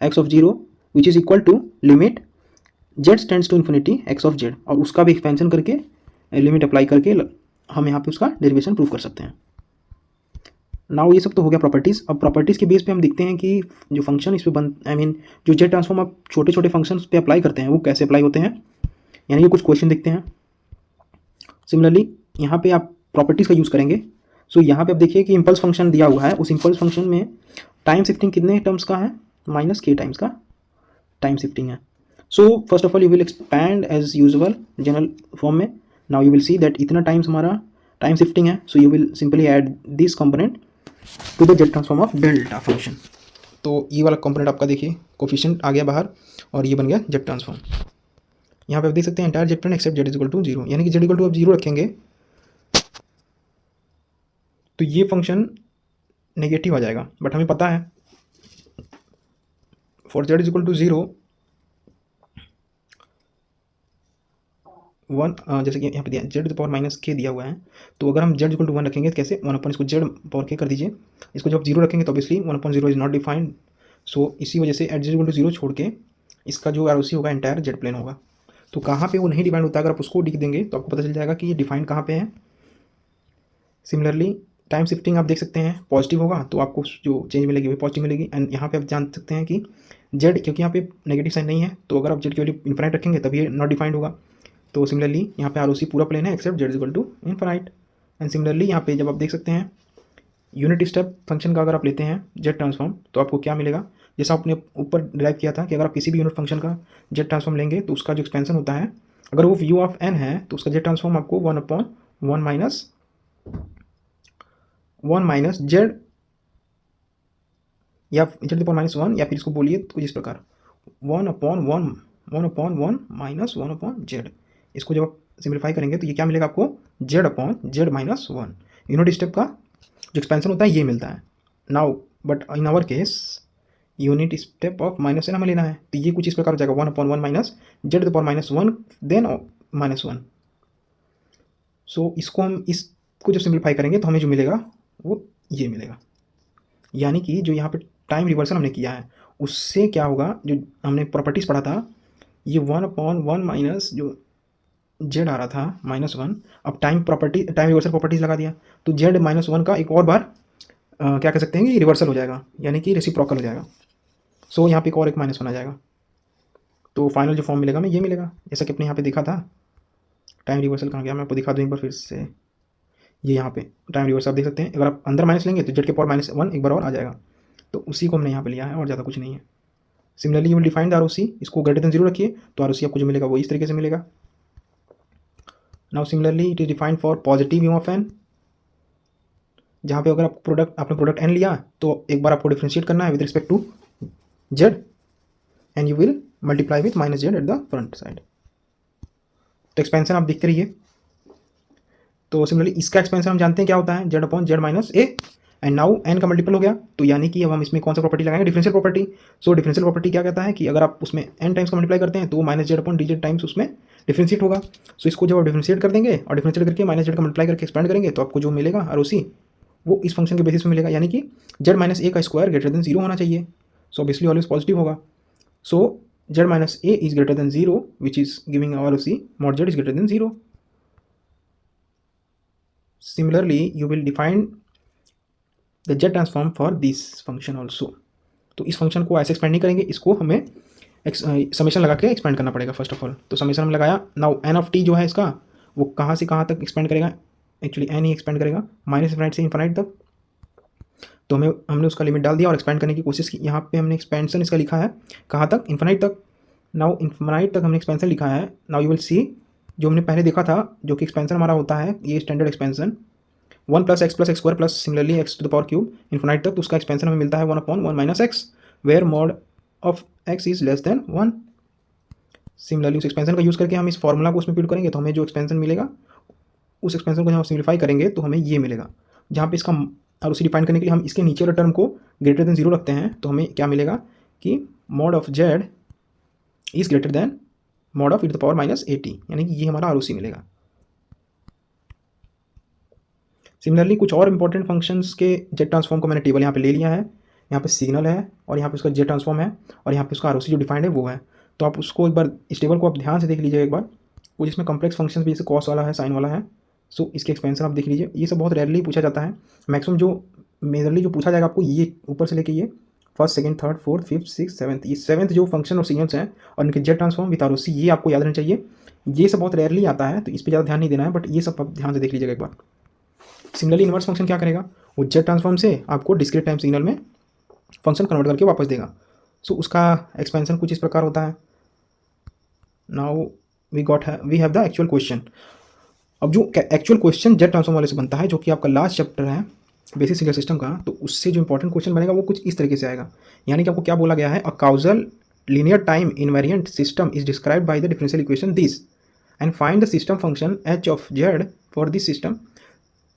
x of 0 which is equal to limit z tends to infinity x of z, और उसका भी एक्सपेंशन करके लिमिट अप्लाई करके हम यहाँ पे उसका डेरिवेशन प्रूव कर सकते हैं। नाउ ये सब तो हो गया प्रॉपर्टीज़। अब प्रॉपर्टीज़ के बेस पे हम देखते हैं कि जो फंक्शन इस पे जो जेड ट्रांसफॉर्म आप छोटे छोटे फंक्शंस पे अप्लाई करते हैं वो कैसे अप्लाई होते हैं, यानी कि कुछ क्वेश्चन देखते हैं। सिमिलरली यहाँ पे आप प्रॉपर्टीज़ का यूज़ करेंगे। सो यहाँ पे आप देखिए कि इम्पल्स फंक्शन दिया हुआ है, उस इम्पल्स फंक्शन में टाइम शिफ्टिंग कितने टर्म्स का है, -k टाइम्स का टाइम शिफ्टिंग है। So first of all you will expand as usual general form में। Now you will see that इतना टाइम्स हमारा टाइम शिफ्टिंग है, so you will simply add this component to the Z transform of delta function. तो ये वाला component आपका देखिए coefficient आ गया बाहर, और ये बन गया जेड ट्रांसफॉर्म। यहाँ पे आप देख सकते हैं entire Z plane except z is equal to 0, यानी कि जेड इक्वल टू आप 0 रखेंगे तो ये फंक्शन नेगेटिव आ जाएगा। बट हमें पता है for z is equal to 0 1, जैसे कि यहाँ पे दिया जेड पावर -k दिया हुआ है, तो अगर हम जेड इक्वल टू 1 रखेंगे तो कैसे 1 अपन इसको जेड पावर k कर दीजिए, इसको जब 0 रखेंगे तो ऑब्वियसली 1/0 इज नॉट डिफाइंड। सो इसी वजह से एट जेड इक्वल टू 0 छोड़ के इसका जो आर होगा एंटायर जेड प्लेन होगा। तो कहाँ पे वो नहीं डिफाइंड होता, अगर आप उसको लिख देंगे तो आपको पता चल जाएगा कि ये डिफाइंड कहाँ पे है। सिमिलरली टाइम शिफ्टिंग आप देख सकते हैं पॉजिटिव होगा तो आपको जो चेंज मिलेगी वो पॉजिटिव मिलेगी, एंड यहाँ पे आप जान सकते हैं कि जेड, क्योंकि यहाँ पे नेगेटिव साइन नहीं है, तो अगर आप जेड की वैल्यू इन्फिनाइट रखेंगे तभी ये नॉट डिफाइंड होगा। तो सिमिलरली यहाँ पे आर पूरा प्लेन है except Z equal to infinite. And similarly यहाँ पे जब आप देख सकते हैं यूनिट स्टेप फंक्शन का अगर आप लेते हैं जेड ट्रांसफॉर्म तो आपको क्या मिलेगा, जैसा आपने ऊपर डिराइव किया था कि अगर आप किसी भी यूनिट फंक्शन का जेड ट्रांसफॉर्म लेंगे तो उसका जो एक्सपेंशन होता है अगर वो यू ऑफ एन है तो उसका जेड ट्रांसफॉर्म आपको 1/1 माइनस जेड या जेड पावर -1, या फिर इसको बोलिए तो इस प्रकार 1/1 माइनस 1/z। इसको जब आप सिंप्लीफाई करेंगे तो ये क्या मिलेगा आपको, z/z-1। यूनिट स्टेप का जो एक्सपेंशन होता है ये मिलता है। Now but in our case unit step of -n हमें लेना है, तो ये कुछ इस प्रकार हो जाएगा 1/1 माइनस z पावर -1 देन -1। सो इसको हम इसको जब सिंप्लीफाई करेंगे तो हमें जो मिलेगा वो ये मिलेगा, यानी कि जो यहाँ पे टाइम रिवर्सल हमने किया है उससे क्या होगा, जो हमने प्रॉपर्टीज़ पढ़ा था ये 1/1 माइनस जो जेड आ रहा था -1, अब टाइम रिवर्सल प्रॉपर्टीज़ लगा दिया तो जेड -1 का एक और बार क्या कह सकते हैं कि रिवर्सल हो जाएगा, यानी कि रेसिप्रोकल हो जाएगा। सो यहाँ पे एक और एक -1 आ जाएगा, तो फाइनल जो फॉर्म मिलेगा हमें ये मिलेगा, जैसा कि अपने यहाँ पे देखा था। टाइम रिवर्सल कहाँ गया, मैं आपको दिखा दूँ एक बार फिर से। ये यहाँ पे टाइम रिवर्सल आप देख सकते हैं, अगर आप अंदर माइनस लेंगे तो जेड के पावर -1 एक बार और आ जाएगा, तो उसी को हमने यहाँ पे लिया है और ज़्यादा कुछ नहीं है। Similarly you will define the r इसको ग्रेटर देन 0 रखिए तो आर आपको जो मिलेगा वो इस तरीके से मिलेगा। Now similarly it is defined for positive u of n, जहाँ पे अगर आपने प्रोडक्ट एन लिया तो एक बार आपको डिफ्रेंशिएट करना है with respect to z, and you will multiply with -z at the front side. तो एक्सपेंशन आप देखते रहिए। तो सिमिलरली इसका एक्सपेंशन हम जानते हैं क्या होता है, z/z-a, एंड नाउ n का मल्टीपल हो गया, तो यानी कि अब हम इसमें कौन सा प्रॉपर्टी लगाएंगे, डिफरेंशियल प्रॉपर्टी। सो डिफरेंशियल प्रॉपर्टी क्या कहता है कि अगर आप उसमें n टाइम्स का मल्टीप्लाई करते हैं तो -z/dz टाइम्स उसमें डिफरेंशिएट होगा। सो इसको जब आप डिफरेंशिएट कर देंगे और डिफरेंशिएट करके -z का मल्टीप्लाई करके एक्सपेंड करेंगे तो आपको जो मिलेगा आर वो इस फंक्शन के बेसिस में मिलेगा, यानी कि z-a का स्क्वायर ग्रेटर देन 0 होना चाहिए। सो ऑब्वियसली ऑलवेज पॉजिटिव होगा। सो z-a is greater than 0 which is giving are mod z is greater than 0। Similarly, you will define the Z transform for this function also। तो इस function को ऐसे expand नहीं करेंगे, इसको हमें समेशन लगा के एक्सपेंड करना पड़ेगा फर्स्ट ऑफ ऑल। तो समेशन हम लगाया, नाउ एन ऑफ टी जो है इसका वो कहाँ से कहाँ तक एक्सपेंड करेगा, एक्चुअली एन ही एक्सपेंड करेगा -∞ से इन्फिनाइट तक। तो हमने उसका लिमिट डाल दिया और एक्सपेंड करने की कोशिश की। यहाँ पे हमने एक्सपेंशन इसका लिखा है कहाँ तक, इन्फिनाइट तक। नाउ इन्फिनाइट तक हमने एक्सपेंशन लिखा है। नाउ यू विल सी जो हमने पहले देखा था, जो कि एक्सपेंशन हमारा होता है ये standard expansion 1 + x + x² plus similarly x⁻³ infinite तक, तो उसका एक्सपेंशन हमें मिलता है 1/1 - x where mod of x is less than 1। Similarly उस एक्सपेंशन का यूज़ करके हम इस फॉर्मूला को उसमें पुट करेंगे तो हमें जो एक्सपेंशन मिलेगा, उस एक्सपेंशन को जब हम सिम्प्लीफाई करेंगे तो हमें ये मिलेगा। जहाँ पे इसका और उसे डिफाइन करने के लिए हम इसके नीचे वाले टर्म को ग्रेटर देन 0 रखते हैं, तो हमें क्या मिलेगा कि mod of z is greater than mod of e⁻−at, यानी कि ये हमारा ROC मिलेगा। सिमिलरली कुछ और इंपॉर्टेंट फंक्शंस के जेड ट्रांसफॉर्म को मैंने टेबल यहाँ पे ले लिया है। यहाँ पे सिग्नल है और यहाँ पे उसका जेड ट्रांसफॉर्म है और यहाँ पे उसका ROC जो डिफाइंड है वो है। तो आप उसको एक बार इस टेबल को आप ध्यान से देख लीजिए एक बार। कुछ इसमें कॉम्प्लेक्स फंक्शंस भी जैसे कॉस वाला है, साइन वाला है। सो इसके एक्सपेंशन आप देख लीजिए। ये सब बहुत रेयरली पूछा जाता है। मैक्सिमम जो मेजरली जो पूछा जाएगा आपको ये ऊपर से लेके ये first, second, third, fourth, fifth, six, seventh, ये सेवन्थ जो फंक्शन और सिग्नल्स हैं और इनके जेड ट्रांसफॉर्म विद ROC, ये आपको याद रहना चाहिए। ये सब बहुत रेयरली आता है तो इस पर ज़्यादा ध्यान नहीं देना है, बट ये सब आप ध्यान से देख लीजिएगा एक बार। सिमिलरली इनवर्स फंक्शन क्या करेगा, वो जेड ट्रांसफॉर्म से आपको डिस्क्रीट टाइम सिग्नल में फंक्शन कन्वर्ट करके वापस देगा। सो उसका एक्सपेंशन कुछ इस प्रकार होता है। Now we have the actual question. अब जो एक्चुअल क्वेश्चन जेड ट्रांसफॉर्म वाले से बनता है, जो कि आपका लास्ट चैप्टर है बेसिक सिग्नल सिस्टम का, तो उससे जो इंपॉर्टेंट क्वेश्चन बनेगा वो कुछ इस तरीके से आएगा। यानी कि आपको क्या बोला गया है, a causal linear time invariant system is described by the differential equation this and find the system function h of z for this system.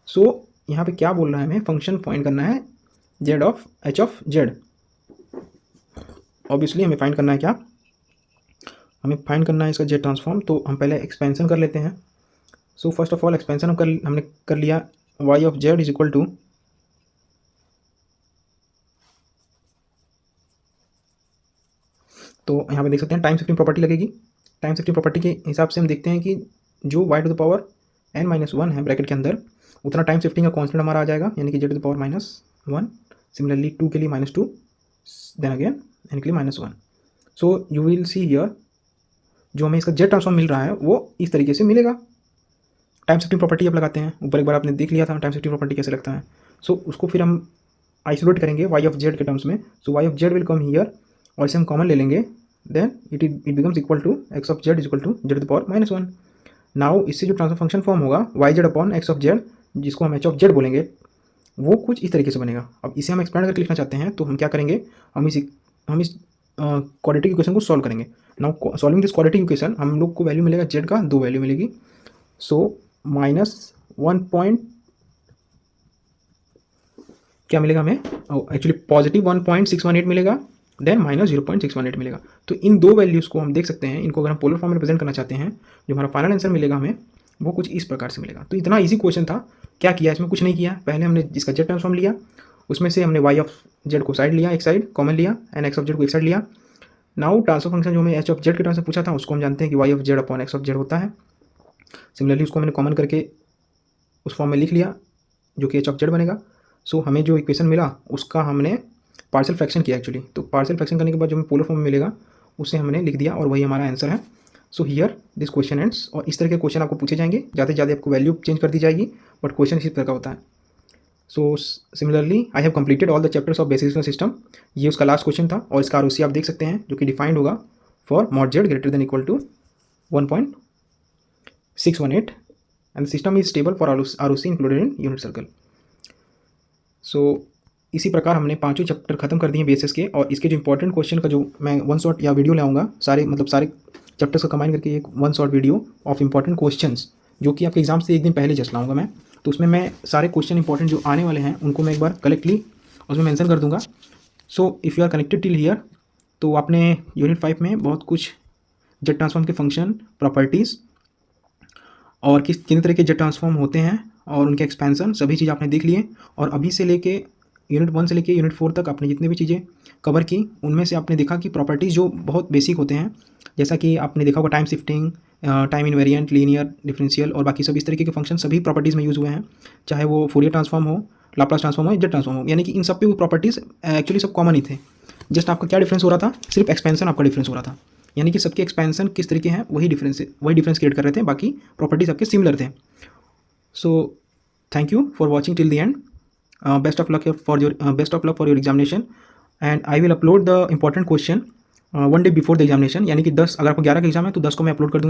So यहाँ पे क्या बोल रहा है, हमें फंक्शन फाइंड करना है h ऑफ z। ऑब्वियसली हमें फाइंड करना है क्या, हमें फाइंड करना है इसका जेड ट्रांसफॉर्म। तो हम पहले एक्सपेंशन कर लेते हैं। So first of all expansion हमने कर लिया y of z is equal to तो यहाँ पे देख सकते हैं टाइम शिफ्टिंग प्रॉपर्टी लगेगी। टाइम शिफ्टिंग प्रॉपर्टी के हिसाब से हम देखते हैं कि जो y⁻n-1 है ब्रैकेट के अंदर, उतना टाइम शिफ्टिंग का कांस्टेंट हमारा आ जाएगा, यानी कि z⁻−1। सिमिलरली 2 के लिए -2, देन अगेन n के लिए -1। सो यू विल सी हियर जो हमें इसका जेड ट्रांसफॉर्म मिल रहा है वो इस तरीके से मिलेगा। टाइम शिफ्टिंग प्रॉपर्टी आप लगाते हैं, ऊपर एक बार आपने देख लिया था टाइम शिफ्टिंग प्रॉपर्टी कैसे लगता है। सो उसको फिर हम आइसोलेट करेंगे y ऑफ z के टर्म्स में। सो y of z will come here और इसे हम कॉमन ले लेंगे, then it becomes equal to x of z is equal to z⁻−1। Now इससे जो ट्रांसफर फंक्शन फॉर्म होगा yz/x ऑफ z, जिसको हम h ऑफ z बोलेंगे, वो कुछ इस तरीके से बनेगा। अब इसे हम एक्सपेंड करके लिखना चाहते हैं तो हम क्या करेंगे, हम इस क्वाड्रेटिक इक्वेशन को सॉल्व करेंगे। Now solving this quadratic equation हम लोग को वैल्यू मिलेगा z का 2 वैल्यू मिलेगी। सो -1 क्या मिलेगा हमें, एक्चुअली पॉजिटिव 1.618 मिलेगा, देन -0.618 मिलेगा। तो इन दो वैल्यूज़ को हम देख सकते हैं, इनको अगर हम पोलर फॉर्म में रिप्रेजेंट करना चाहते हैं, जो हमारा फाइनल आंसर मिलेगा हमें वो कुछ इस प्रकार से मिलेगा। तो इतना इजी क्वेश्चन था। क्या किया इसमें, कुछ नहीं किया। पहले हमने जिसका जेड ट्रांसफॉर्म लिया, उसमें से हमने y ऑफ z को साइड लिया, एक साइड कॉमन लिया, एंड x ऑफ z को एक साइड लिया। नाउ ट्रांसफर फंक्शन जो हमें h ऑफ z के टर्म से पूछा था, उसको हम जानते हैं कि y of z/x of z होता है। सिमिलरली उसको हमने कॉमन करके उस फॉर्म में लिख लिया जो कि h ऑफ z बनेगा। सो हमें जो इक्वेशन मिला उसका हमने पार्शियल फ्रैक्शन किया एक्चुअली। तो पार्शियल फ्रैक्शन करने के बाद जो हमें पोलर फॉर्म में मिलेगा उसे हमने लिख दिया और वही हमारा आंसर है। So here this question ends. और इस तरह के क्वेश्चन आपको पूछे जाएंगे, ज़्यादा से ज़्यादा आपको वैल्यू चेंज कर दी जाएगी, बट क्वेश्चन इसी तरह का होता है। So similarly I have completed all the chapters of basic system. ये उसका लास्ट क्वेश्चन था और इसका ROC आप देख सकते हैं जो कि डिफाइंड होगा for mod z greater than equal to 1.618 and system is stable for ROC included in unit circle. So इसी प्रकार हमने पांचों चैप्टर खत्म कर दिए बेसिस के। और इसके जो इंपॉर्टेंट क्वेश्चन का जो मैं वन शॉट या वीडियो लाऊंगा, सारे चैप्टर्स को कंबाइन करके एक one shot video of important questions, जो कि आपके एग्जाम से एक दिन पहले जस्ट लाऊंगा मैं। तो उसमें मैं सारे क्वेश्चन इंपॉर्टेंट जो आने वाले हैं उनको मैं एक बार कलेक्टली उसमें मेंशन कर दूंगा। So if you are connected till here, तो आपने यूनिट 5 में बहुत कुछ जेड ट्रांसफॉर्म के फंक्शन, प्रॉपर्टीज़ और किन तरह के जेड ट्रांसफॉर्म होते हैं और उनके एक्सपेंशन, सभी चीज़ आपने देख लिए। और अभी से लेके यूनिट 1 से लेके यूनिट 4 तक आपने जितने भी चीज़ें कवर की, उनमें से आपने देखा कि प्रॉपर्टीज़ जो बहुत बेसिक होते हैं, जैसा कि आपने देखा होगा time shifting, time invariant, linear, differential और बाकी सब इस तरीके के फंक्शन सभी प्रॉपर्टीज़ में यूज़ हुए हैं, चाहे वो फोरियर ट्रांसफॉर्म हो, लाप्लास ट्रांसफॉर्म हो, जेड ट्रांसफॉर्म हो। यानी कि इन सब पे वो प्रॉपर्टीज़ एक्चुअली सब कॉमन ही थे। जस्ट आपका क्या डिफरेंस हो रहा था, सिर्फ एक्सपेंशन आपका डिफरेंस हो रहा था। यानी कि सबके एक्सपेंशन किस तरीके हैं वही डिफरेंस क्रिएट कर रहे थे, बाकी प्रॉपर्टीज़ आपके सिमिलर थे। So thank you for watching till the end. Best of luck for your examination and I will upload the important question 1 day before the examination, यानी कि 10, अगर आपको 11 का एग्जाम है तो 10 को मैं अपलोड कर दूंगा